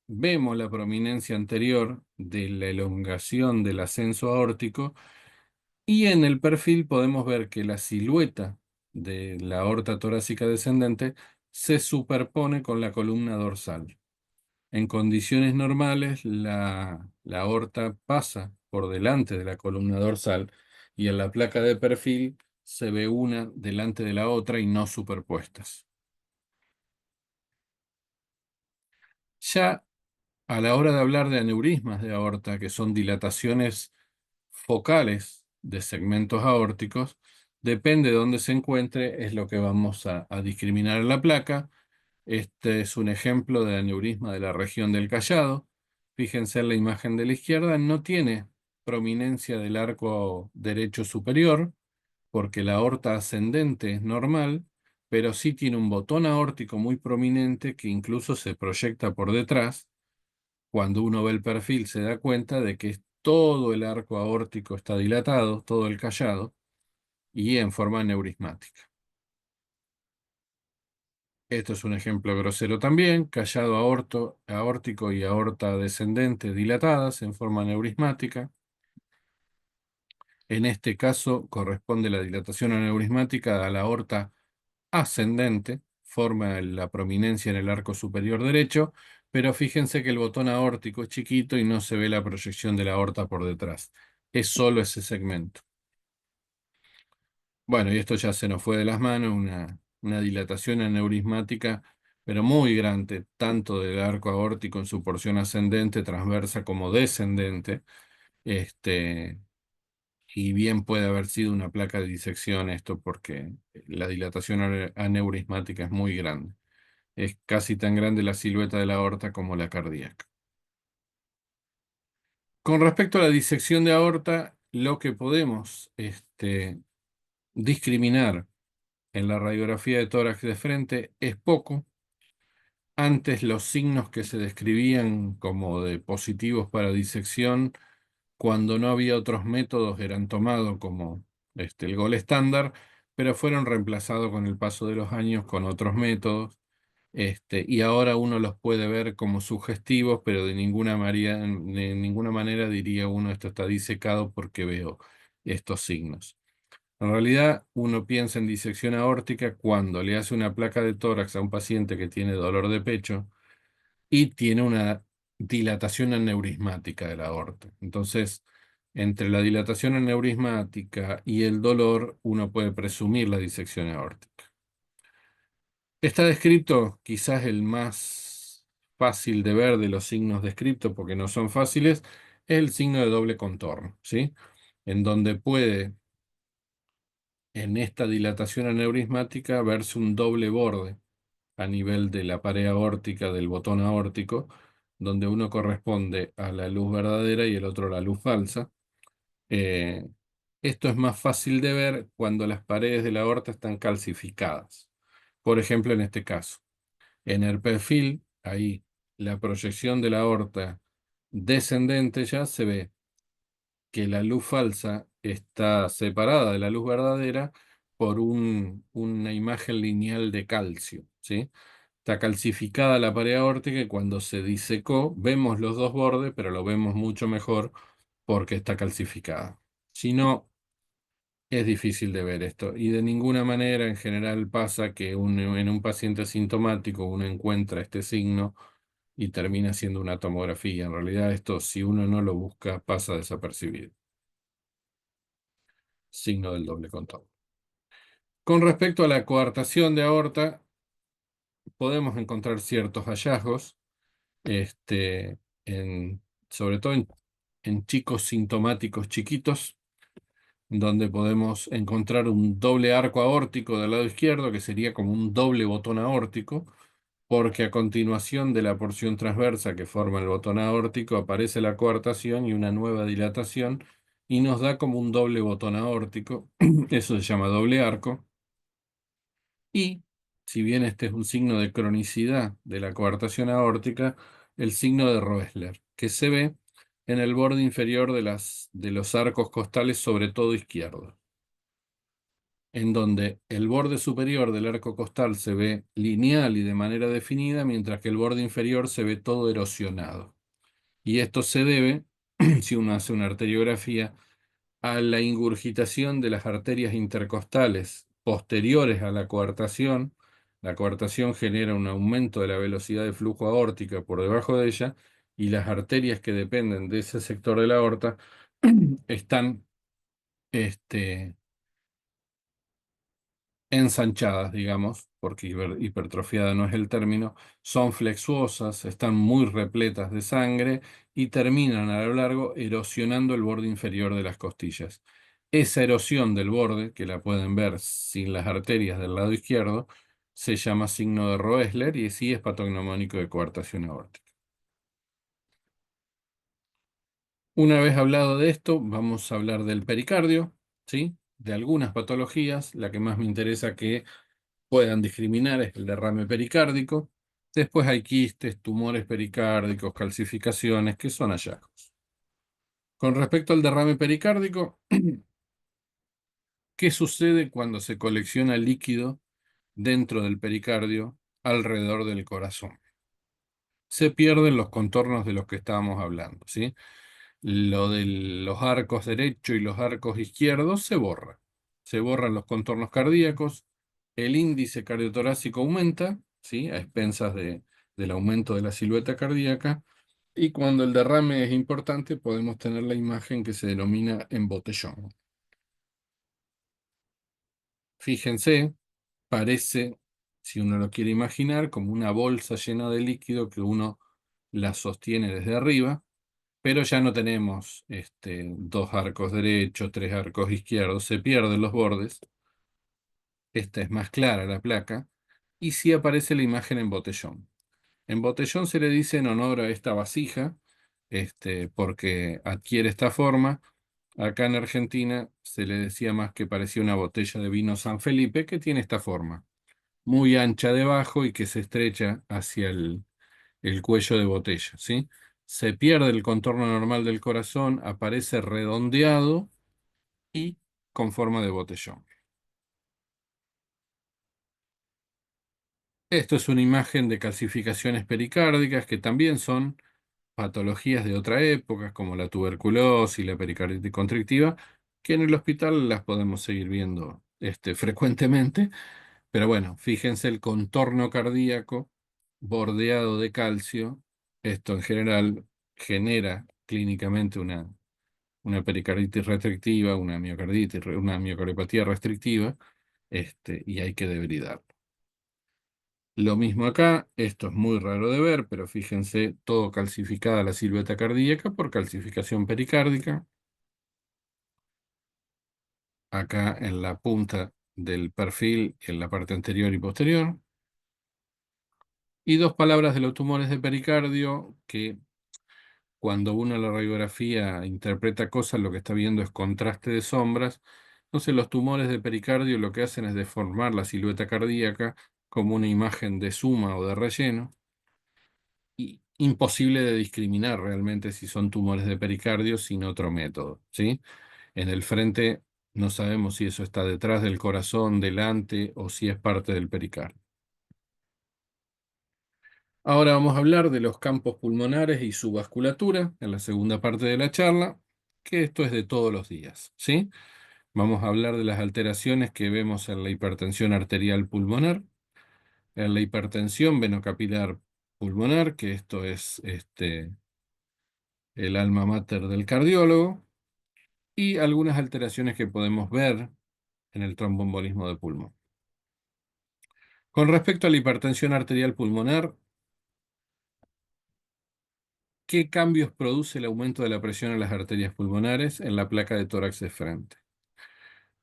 vemos la prominencia anterior de la elongación del ascenso aórtico, y en el perfil podemos ver que la silueta de la aorta torácica descendente se superpone con la columna dorsal. En condiciones normales, la aorta pasa por delante de la columna dorsal, y en la placa de perfil se ve una delante de la otra y no superpuestas. Ya a la hora de hablar de aneurismas de aorta, que son dilataciones focales de segmentos aórticos, depende de dónde se encuentre, es lo que vamos a discriminar en la placa. Este es un ejemplo de aneurisma de la región del callado. Fíjense en la imagen de la izquierda, no tiene prominencia del arco derecho superior, porque la aorta ascendente es normal, pero sí tiene un botón aórtico muy prominente que incluso se proyecta por detrás, Cuando uno ve el perfil se da cuenta de que todo el arco aórtico está dilatado, todo el callado, y en forma neurismática. Esto es un ejemplo grosero también, callado aórtico y aorta descendente dilatadas en forma neurismática. En este caso corresponde la dilatación aneurismática a la aorta ascendente, forma la prominencia en el arco superior derecho, pero fíjense que el botón aórtico es chiquito y no se ve la proyección de la aorta por detrás. Es solo ese segmento. Bueno, y esto ya se nos fue de las manos, una dilatación aneurismática, pero muy grande, tanto del arco aórtico en su porción ascendente, transversa como descendente, este, y bien puede haber sido una placa de disección esto porque la dilatación aneurismática es muy grande. Es casi tan grande la silueta de la aorta como la cardíaca. Con respecto a la disección de aorta, lo que podemos discriminar en la radiografía de tórax de frente es poco. Antes los signos que se describían como de positivos para disección, cuando no había otros métodos, eran tomados como el gol estándar, pero fueron reemplazados con el paso de los años con otros métodos. Y ahora uno los puede ver como sugestivos, pero de ninguna manera diría uno esto está disecado porque veo estos signos. En realidad, uno piensa en disección aórtica cuando le hace una placa de tórax a un paciente que tiene dolor de pecho y tiene una dilatación aneurismática de la aorta. Entonces, entre la dilatación aneurismática y el dolor, uno puede presumir la disección aórtica. Está descrito quizás el más fácil de ver de los signos descritos, porque no son fáciles, es el signo de doble contorno, ¿sí? En donde puede, en esta dilatación aneurismática, verse un doble borde a nivel de la pared aórtica del botón aórtico, donde uno corresponde a la luz verdadera y el otro a la luz falsa. Eh, Esto es más fácil de ver cuando las paredes de la aorta están calcificadas. Por ejemplo, en este caso. En el perfil, ahí, la proyección de la aorta descendente ya se ve que la luz falsa está separada de la luz verdadera por una imagen lineal de calcio, ¿sí? Está calcificada la pared aórtica y cuando se disecó vemos los dos bordes, pero lo vemos mucho mejor porque está calcificada. Si no, es difícil de ver esto y de ninguna manera en general pasa que en un paciente asintomático uno encuentra este signo y termina siendo una tomografía. En realidad esto, si uno no lo busca, pasa desapercibido. Signo del doble contorno. Con respecto a la coartación de aorta, podemos encontrar ciertos hallazgos, este, sobre todo en chicos sintomáticos chiquitos, donde podemos encontrar un doble arco aórtico del lado izquierdo, que sería como un doble botón aórtico, porque a continuación de la porción transversa que forma el botón aórtico aparece la coartación y una nueva dilatación, y nos da como un doble botón aórtico. Eso se llama doble arco. Y si bien este es un signo de cronicidad de la coartación aórtica, el signo de Roesler, que se ve en el borde inferior de los arcos costales, sobre todo izquierdo, en donde el borde superior del arco costal se ve lineal y de manera definida, mientras que el borde inferior se ve todo erosionado. Y esto se debe, si uno hace una arteriografía, a la ingurgitación de las arterias intercostales posteriores a la coartación. La coartación genera un aumento de la velocidad de flujo aórtica por debajo de ella y las arterias que dependen de ese sector de la aorta están este, ensanchadas, digamos, porque hipertrofiada no es el término, son flexuosas, están muy repletas de sangre y terminan a lo largo erosionando el borde inferior de las costillas. Esa erosión del borde, que la pueden ver sin las arterias del lado izquierdo, se llama signo de Roesler y sí es patognomónico de coartación aórtica. Una vez hablado de esto, vamos a hablar del pericardio, ¿sí? De algunas patologías, la que más me interesa que puedan discriminar es el derrame pericárdico. Después hay quistes, tumores pericárdicos, calcificaciones, que son hallazgos. Con respecto al derrame pericárdico, ¿qué sucede cuando se colecciona líquido dentro del pericardio alrededor del corazón? Se pierden los contornos de los que estábamos hablando, ¿sí? Lo de los arcos derecho y los arcos izquierdos se borra. Se borran los contornos cardíacos, el índice cardiotorácico aumenta, ¿sí? A expensas del aumento de la silueta cardíaca, y cuando el derrame es importante podemos tener la imagen que se denomina embotellón. Fíjense, parece, si uno lo quiere imaginar, como una bolsa llena de líquido que uno la sostiene desde arriba, pero ya no tenemos dos arcos derechos, tres arcos izquierdos, se pierden los bordes. Esta es más clara la placa, y sí aparece la imagen en botellón. En botellón se le dice en honor a esta vasija, porque adquiere esta forma. Acá en Argentina se le decía más que parecía una botella de vino San Felipe, que tiene esta forma, muy ancha debajo y que se estrecha hacia el cuello de botella, ¿sí? Se pierde el contorno normal del corazón, aparece redondeado y con forma de botellón. Esto es una imagen de calcificaciones pericárdicas que también son patologías de otra época, como la tuberculosis y la pericarditis constrictiva, que en el hospital las podemos seguir viendo frecuentemente. Pero bueno, fíjense el contorno cardíaco bordeado de calcio. Esto en general genera clínicamente una pericarditis restrictiva, una miocarditis, una miocardiopatía restrictiva, y hay que debridar. Lo mismo acá, esto es muy raro de ver, pero fíjense, todo calcificada la silueta cardíaca por calcificación pericárdica. Acá en la punta del perfil, en la parte anterior y posterior. Y dos palabras de los tumores de pericardio, que cuando uno en la radiografía interpreta cosas, lo que está viendo es contraste de sombras. Entonces los tumores de pericardio lo que hacen es deformar la silueta cardíaca como una imagen de suma o de relleno. Y imposible de discriminar realmente si son tumores de pericardio sin otro método, ¿sí? En el frente no sabemos si eso está detrás del corazón, delante, o si es parte del pericardio. Ahora vamos a hablar de los campos pulmonares y su vasculatura en la segunda parte de la charla, que esto es de todos los días, ¿sí? Vamos a hablar de las alteraciones que vemos en la hipertensión arterial pulmonar, en la hipertensión venocapilar pulmonar, que esto es el alma mater del cardiólogo, y algunas alteraciones que podemos ver en el tromboembolismo de pulmón. Con respecto a la hipertensión arterial pulmonar, ¿qué cambios produce el aumento de la presión en las arterias pulmonares en la placa de tórax de frente?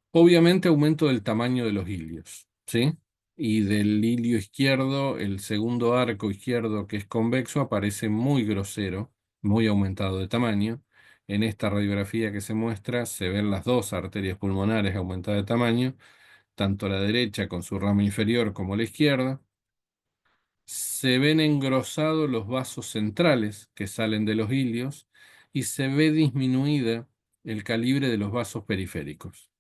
Obviamente aumento del tamaño de los ilios, ¿sí? Y del ilio izquierdo, el segundo arco izquierdo que es convexo aparece muy grosero, muy aumentado de tamaño. En esta radiografía que se muestra se ven las dos arterias pulmonares aumentadas de tamaño, tanto la derecha con su rama inferior como la izquierda. Se ven engrosados los vasos centrales que salen de los ilios y se ve disminuida el calibre de los vasos periféricos.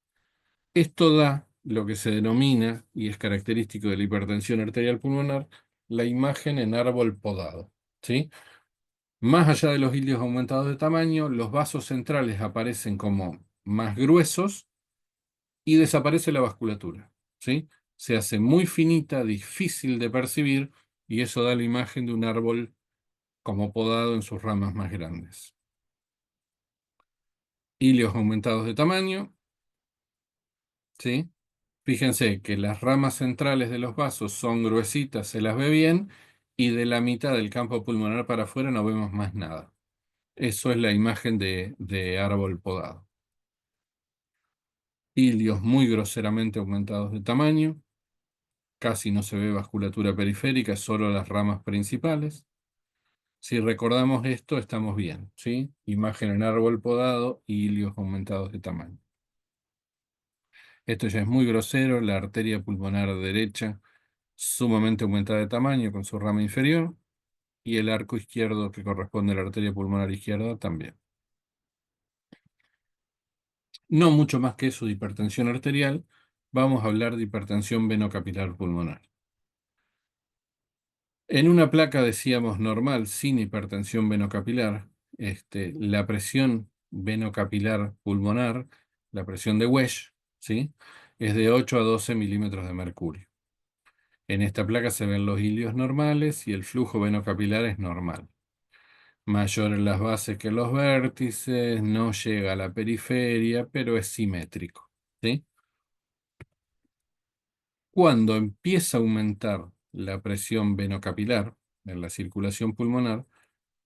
Esto da lo que se denomina, y es característico de la hipertensión arterial pulmonar, la imagen en árbol podado, ¿sí? Más allá de los ilios aumentados de tamaño, los vasos centrales aparecen como más gruesos y desaparece la vasculatura, ¿sí? Se hace muy finita, difícil de percibir, y eso da la imagen de un árbol como podado en sus ramas más grandes. Ilios aumentados de tamaño, ¿sí? Fíjense que las ramas centrales de los vasos son gruesitas, se las ve bien, y de la mitad del campo pulmonar para afuera no vemos más nada. Eso es la imagen de árbol podado. Ilios muy groseramente aumentados de tamaño, casi no se ve vasculatura periférica, solo las ramas principales. Si recordamos esto, estamos bien, ¿sí? Imagen en árbol podado y ilios aumentados de tamaño. Esto ya es muy grosero, la arteria pulmonar derecha sumamente aumentada de tamaño con su rama inferior, y el arco izquierdo que corresponde a la arteria pulmonar izquierda también. No mucho más que eso de hipertensión arterial, vamos a hablar de hipertensión venocapilar pulmonar. En una placa, decíamos, normal, sin hipertensión venocapilar, la presión venocapilar pulmonar, la presión de Wesch, ¿sí? Es de 8 a 12 milímetros de mercurio. En esta placa se ven los hilios normales y el flujo venocapilar es normal. Mayor en las bases que en los vértices, no llega a la periferia, pero es simétrico, ¿sí? Cuando empieza a aumentar la presión venocapilar en la circulación pulmonar,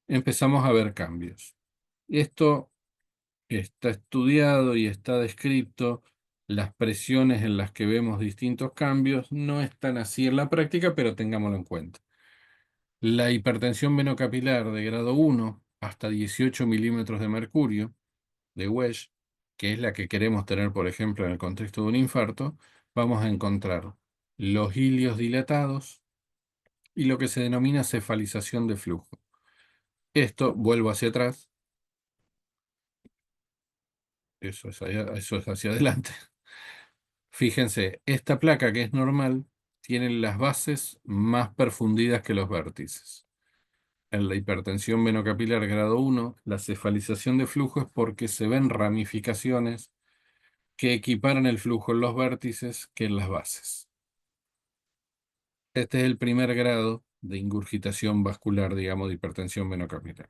empezamos a ver cambios. Esto está estudiado y está descrito. Las presiones en las que vemos distintos cambios no están así en la práctica, pero tengámoslo en cuenta. La hipertensión venocapilar de grado 1 hasta 18 milímetros de mercurio de Wesch, que es la que queremos tener, por ejemplo, en el contexto de un infarto, vamos a encontrar los hilios dilatados y lo que se denomina cefalización de flujo. Esto, vuelvo hacia atrás, eso es hacia adelante. Fíjense, esta placa que es normal tiene las bases más perfundidas que los vértices. En la hipertensión venocapilar grado 1, la cefalización de flujo es porque se ven ramificaciones que equiparan el flujo en los vértices que en las bases. Este es el primer grado de ingurgitación vascular, digamos, de hipertensión venocapilar.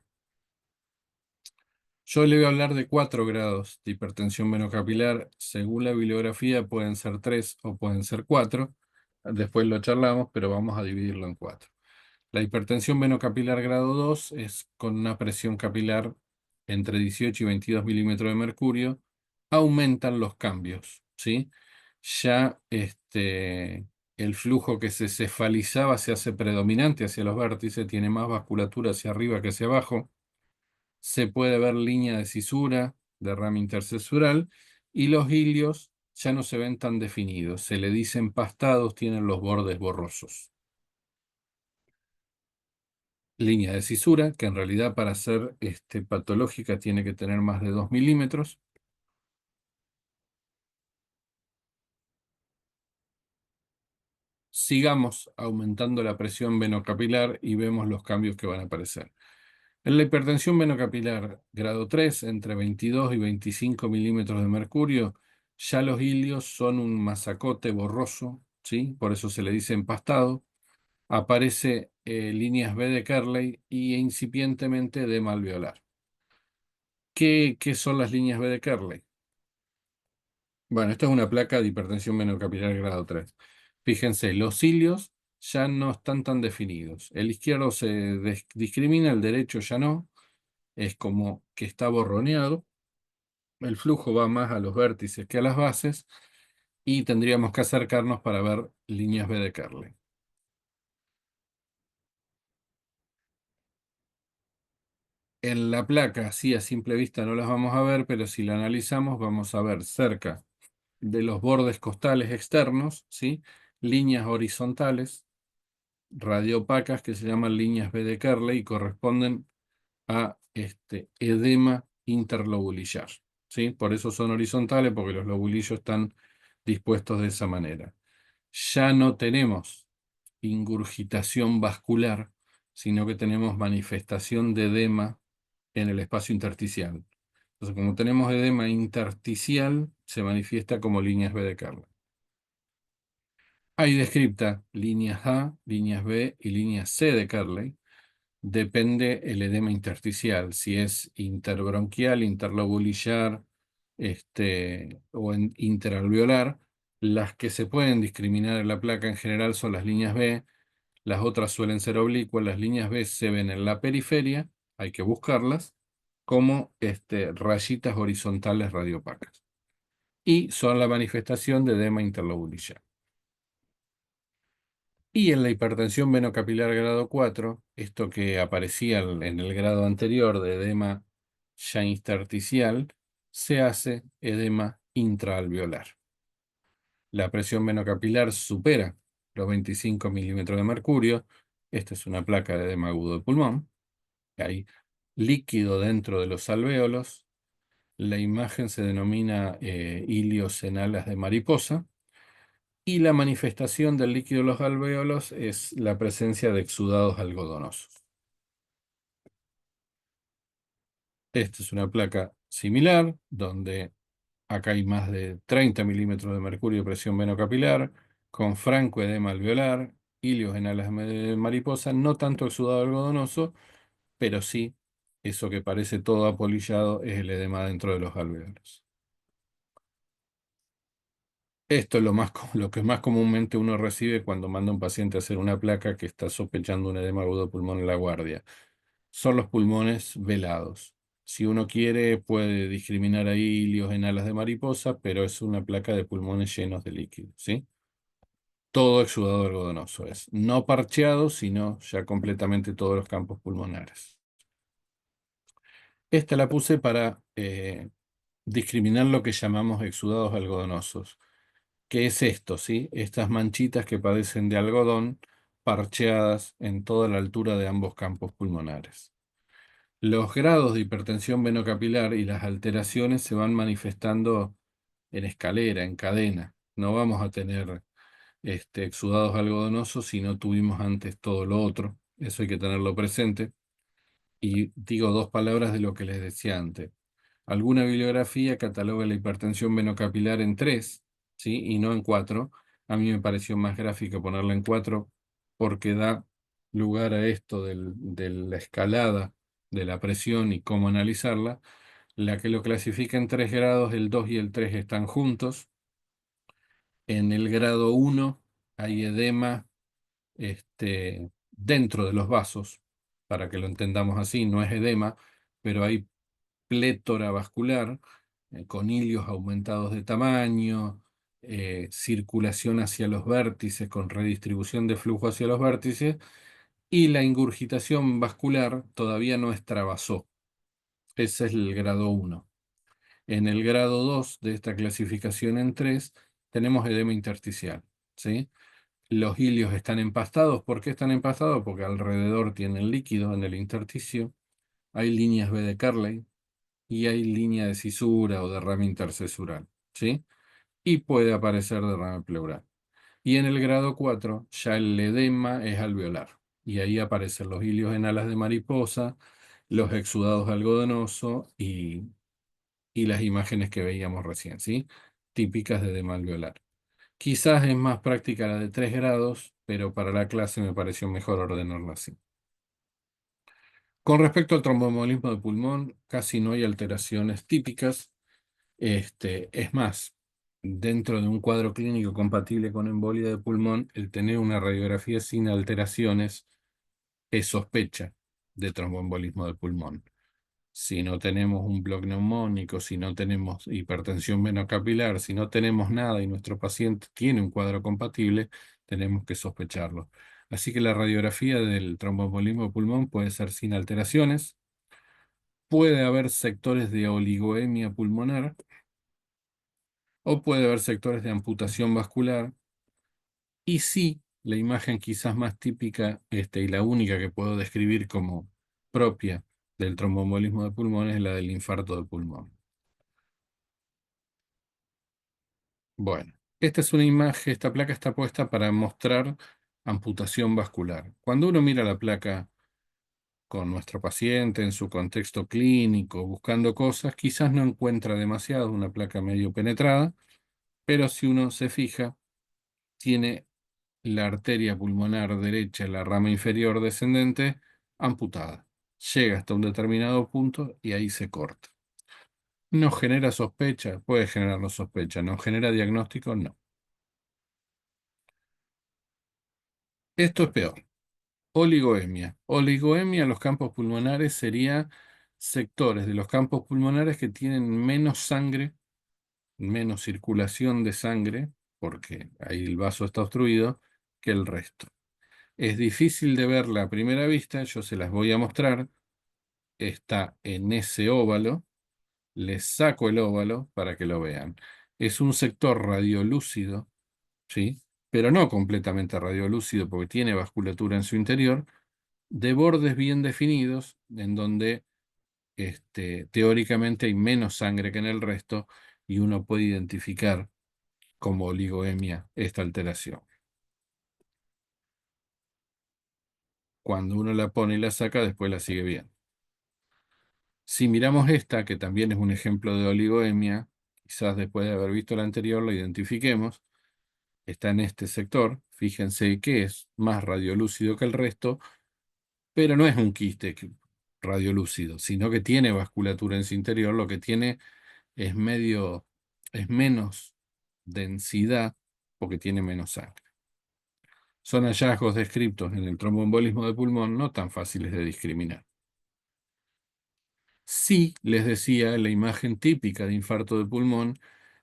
Yo le voy a hablar de 4 grados de hipertensión venocapilar. Según la bibliografía pueden ser 3 o pueden ser 4. Después lo charlamos, pero vamos a dividirlo en 4. La hipertensión venocapilar grado 2 es con una presión capilar entre 18 y 22 milímetros de mercurio. Aumentan los cambios, ¿sí? Ya el flujo que se cefalizaba se hace predominante hacia los vértices, tiene más vasculatura hacia arriba que hacia abajo. Se puede ver línea de cisura, de rama intercesural, y los hilios ya no se ven tan definidos. Se le dice empastados, tienen los bordes borrosos. Línea de cisura, que en realidad para ser patológica tiene que tener más de 2 milímetros. Sigamos aumentando la presión venocapilar y vemos los cambios que van a aparecer. En la hipertensión venocapilar grado 3, entre 22 y 25 milímetros de mercurio, ya los hilios son un masacote borroso, ¿sí? Por eso se le dice empastado. Aparece líneas B de Kerley y incipientemente edema alveolar. ¿Qué son las líneas B de Kerley? Bueno, esta es una placa de hipertensión venocapilar grado 3. Fíjense, los cilios ya no están tan definidos. El izquierdo se discrimina, el derecho ya no. Es como que está borroneado. El flujo va más a los vértices que a las bases y tendríamos que acercarnos para ver líneas B de Kerley. En la placa, así a simple vista no las vamos a ver, pero si la analizamos vamos a ver cerca de los bordes costales externos, ¿sí? Líneas horizontales radiopacas que se llaman líneas B de Kerley y corresponden a edema interlobulillar, ¿sí? Por eso son horizontales, porque los lobulillos están dispuestos de esa manera. Ya no tenemos ingurgitación vascular, sino que tenemos manifestación de edema en el espacio intersticial. Entonces, como tenemos edema intersticial, se manifiesta como líneas B de Kerley. Hay descripta líneas A, líneas B y líneas C de Kerley. Depende el edema intersticial, si es interbronquial, interlobulillar, interalveolar. Las que se pueden discriminar en la placa en general son las líneas B, las otras suelen ser oblicuas. Las líneas B se ven en la periferia, hay que buscarlas, como rayitas horizontales radiopacas. Y son la manifestación de edema interlobulillar. Y en la hipertensión venocapilar grado 4, esto que aparecía en el grado anterior de edema ya intersticial, se hace edema intraalveolar. La presión venocapilar supera los 25 milímetros de mercurio. Esta es una placa de edema agudo de pulmón. Hay líquido dentro de los alvéolos. La imagen se denomina ilios en alas de mariposa. Y la manifestación del líquido de los alvéolos es la presencia de exudados algodonosos. Esta es una placa similar, donde acá hay más de 30 milímetros de mercurio de presión venocapilar, con franco edema alveolar, hilios en alas de mariposa, no tanto exudado algodonoso, pero sí, eso que parece todo apolillado es el edema dentro de los alvéolos. Esto es lo que más comúnmente uno recibe cuando manda a un paciente a hacer una placa que está sospechando un edema agudo de pulmón en la guardia. Son los pulmones velados. Si uno quiere, puede discriminar ahí hilios en alas de mariposa, pero es una placa de pulmones llenos de líquido, ¿sí? Todo exudado algodonoso es. No parcheado, sino ya completamente todos los campos pulmonares. Esta la puse para discriminar lo que llamamos exudados algodonosos. ¿Qué es esto, sí? Estas manchitas que padecen de algodón parcheadas en toda la altura de ambos campos pulmonares. Los grados de hipertensión venocapilar y las alteraciones se van manifestando en escalera, en cadena. No vamos a tener exudados algodonosos si no tuvimos antes todo lo otro. Eso hay que tenerlo presente. Y digo dos palabras de lo que les decía antes. Alguna bibliografía cataloga la hipertensión venocapilar en 3, ¿sí? Y no en 4. A mí me pareció más gráfico ponerla en 4 porque da lugar a esto de la escalada de la presión y cómo analizarla. La que lo clasifica en 3 grados, el 2 y el 3 están juntos. En el grado 1 hay edema dentro de los vasos, para que lo entendamos así, no es edema, pero hay plétora vascular, con hilios aumentados de tamaño, circulación hacia los vértices, con redistribución de flujo hacia los vértices, y la ingurgitación vascular todavía no extravasó. Ese es el grado 1. En el grado 2 de esta clasificación en 3 tenemos edema intersticial, ¿sí? Los hilios están empastados. ¿Por qué están empastados? Porque alrededor tienen líquido en el intersticio. Hay líneas B de Carley y hay línea de cisura o derrame intercesural, ¿sí? Y puede aparecer derrame pleural. Y en el grado 4 ya el edema es alveolar. Y ahí aparecen los hilios en alas de mariposa, los exudados algodonosos y las imágenes que veíamos recién, ¿sí? Típicas de edema alveolar. Quizás es más práctica la de 3 grados, pero para la clase me pareció mejor ordenarla así. Con respecto al tromboembolismo de pulmón, casi no hay alteraciones típicas. Es más, dentro de un cuadro clínico compatible con embolia de pulmón, el tener una radiografía sin alteraciones es sospecha de tromboembolismo de pulmón. Si no tenemos un bloque neumónico, si no tenemos hipertensión venocapilar, si no tenemos nada y nuestro paciente tiene un cuadro compatible, tenemos que sospecharlo. Así que la radiografía del tromboembolismo de pulmón puede ser sin alteraciones. Puede haber sectores de oligoemia pulmonar o puede haber sectores de amputación vascular. Y sí, la imagen quizás más típica y la única que puedo describir como propia del tromboembolismo de pulmón es la del infarto de pulmón. Bueno, esta es una imagen, esta placa está puesta para mostrar amputación vascular. Cuando uno mira la placa con nuestro paciente en su contexto clínico, buscando cosas, quizás no encuentra demasiado, una placa medio penetrada, pero si uno se fija, tiene la arteria pulmonar derecha, la rama inferior descendente, amputada. Llega hasta un determinado punto y ahí se corta. ¿No genera sospecha? Puede generarnos sospecha. ¿No genera diagnóstico? No. Esto es peor. Oligoemia. Oligoemia en los campos pulmonares sería sectores de los campos pulmonares que tienen menos sangre, menos circulación de sangre, porque ahí el vaso está obstruido, que el resto. Es difícil de verla a primera vista, yo se las voy a mostrar. Está en ese óvalo, les saco el óvalo para que lo vean. Es un sector radiolúcido, ¿sí? pero no completamente radiolúcido porque tiene vasculatura en su interior, de bordes bien definidos, en donde teóricamente hay menos sangre que en el resto y uno puede identificar como oligoemia esta alteración. Cuando uno la pone y la saca, después la sigue bien. Si miramos esta, que también es un ejemplo de oligoemia, quizás después de haber visto la anterior lo identifiquemos, está en este sector, fíjense que es más radiolúcido que el resto, pero no es un quiste radiolúcido, sino que tiene vasculatura en su interior, lo que tiene es es menos densidad porque tiene menos sangre. Son hallazgos descritos en el tromboembolismo de pulmón no tan fáciles de discriminar. Sí, les decía, la imagen típica de infarto de pulmón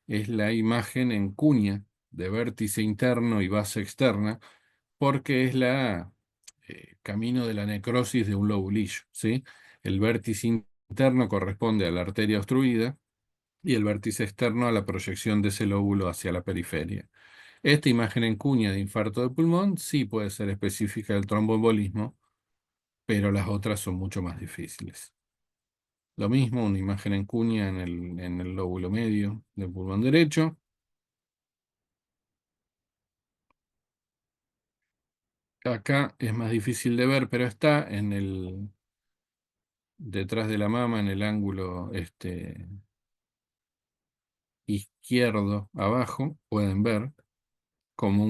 es la imagen en cuña de vértice interno y base externa, porque es la camino de la necrosis de un lobulillo, ¿sí? El vértice interno corresponde a la arteria obstruida y el vértice externo a la proyección de ese lóbulo hacia la periferia. Esta imagen en cuña de infarto de pulmón sí puede ser específica del tromboembolismo, pero las otras son mucho más difíciles. Lo mismo, una imagen en cuña en el lóbulo medio del pulmón derecho. Acá es más difícil de ver, pero está detrás de la mama, en el ángulo izquierdo abajo, pueden ver como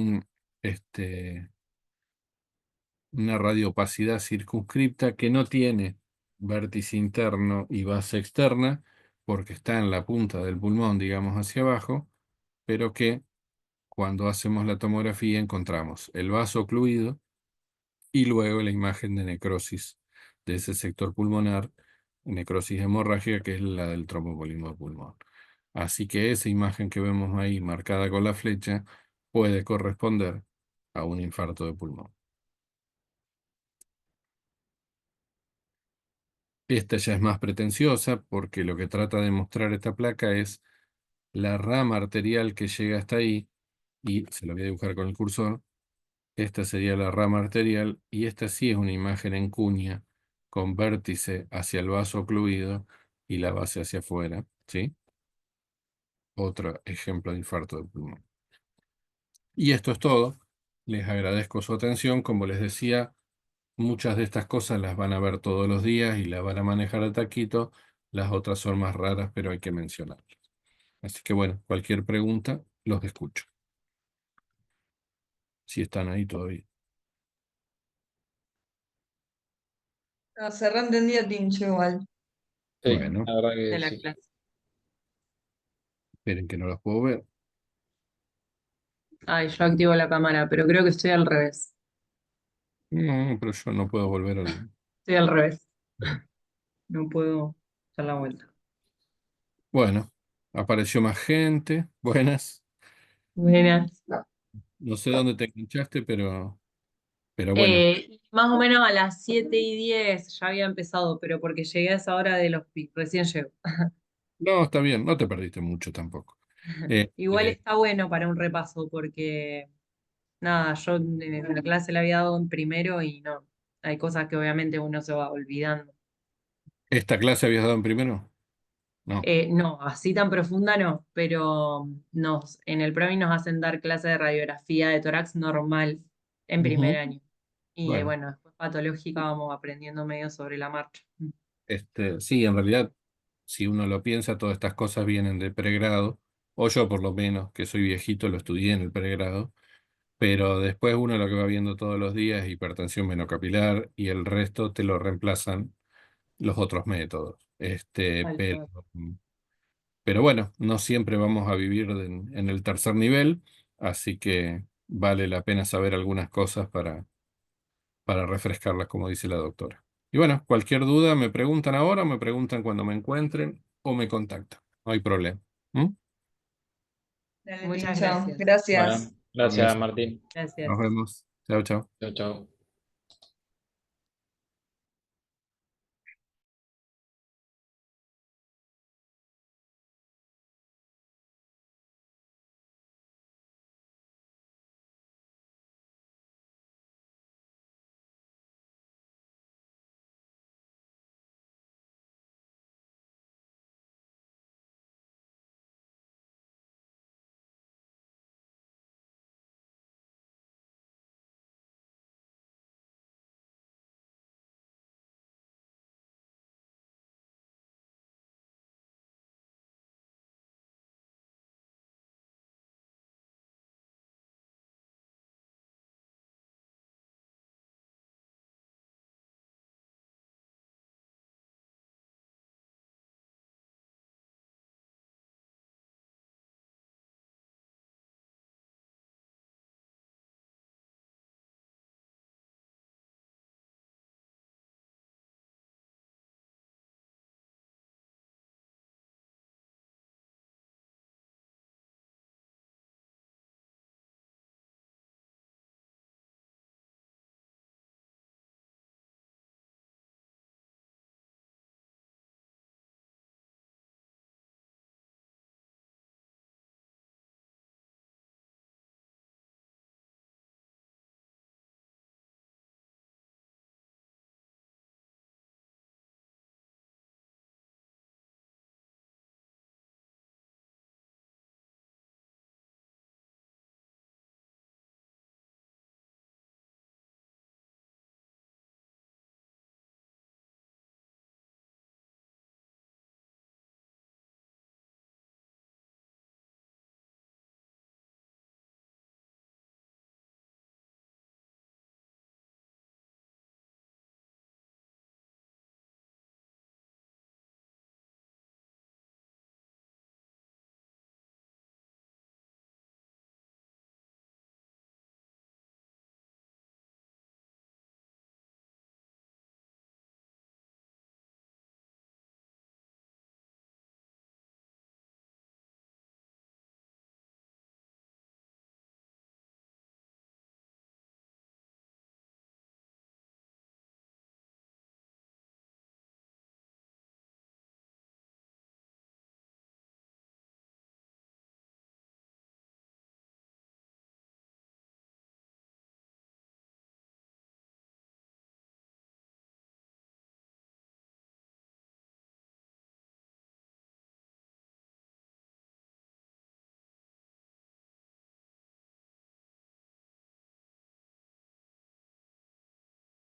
una radioopacidad circunscripta que no tiene vértice interno y base externa, porque está en la punta del pulmón, digamos, hacia abajo, pero que cuando hacemos la tomografía encontramos el vaso ocluido y luego la imagen de necrosis de ese sector pulmonar, necrosis hemorrágica, que es la del tromboembolismo de pulmón. Así que esa imagen que vemos ahí marcada con la flecha puede corresponder a un infarto de pulmón. Esta ya es más pretenciosa porque lo que trata de mostrar esta placa es la rama arterial que llega hasta ahí, y se lo voy a dibujar con el cursor. Esta sería la rama arterial y esta sí es una imagen en cuña con vértice hacia el vaso ocluido y la base hacia afuera, ¿sí? Otro ejemplo de infarto de pulmón. Y esto es todo. Les agradezco su atención. Como les decía, muchas de estas cosas las van a ver todos los días y las van a manejar a taquito. Las otras son más raras, pero hay que mencionarlas. Así que bueno, cualquier pregunta, los escucho. Si están ahí todavía. No, se reentendía Tincho igual Sí, Bueno, la verdad de que la sí. clase. esperen que no las puedo ver. Ay, yo activo la cámara, pero creo que estoy al revés. No, pero yo no puedo volver al... Estoy al revés. No puedo dar la vuelta. Bueno, apareció más gente. Buenas. Buenas. No sé dónde te enganchaste, pero bueno. Más o menos a las 7:10 ya había empezado, pero porque llegué a esa hora de los recién llego. No, está bien, no te perdiste mucho tampoco. Igual Este, está bueno para un repaso, porque nada, yo en la clase la había dado en primero y no, hay cosas que obviamente uno se va olvidando. ¿Esta clase habías dado en primero? No. No, así tan profunda no, pero en el PROMI nos hacen dar clase de radiografía de tórax normal en primer Ujú. año. Y Bueno, bueno, después patológica vamos aprendiendo medio sobre la marcha. sí, en realidad, si uno lo piensa, todas estas cosas vienen de pregrado, o yo por lo menos, que soy viejito, lo estudié en el pregrado, pero después uno lo que va viendo todos los días es hipertensión venocapilar y el resto te lo reemplazan los otros métodos. Tal cual. Pero bueno, no siempre vamos a vivir en el tercer nivel, así que vale la pena saber algunas cosas para refrescarlas, como dice la doctora. Y bueno, cualquier duda me preguntan ahora, me preguntan cuando me encuentren o me contactan. No hay problema. ¿Mm? Dale, muchas Tincho. Gracias. Bueno, Gracias. gracias, Eso. Martín. Nos Gracias. vemos. Chao, chao. Chao, chao.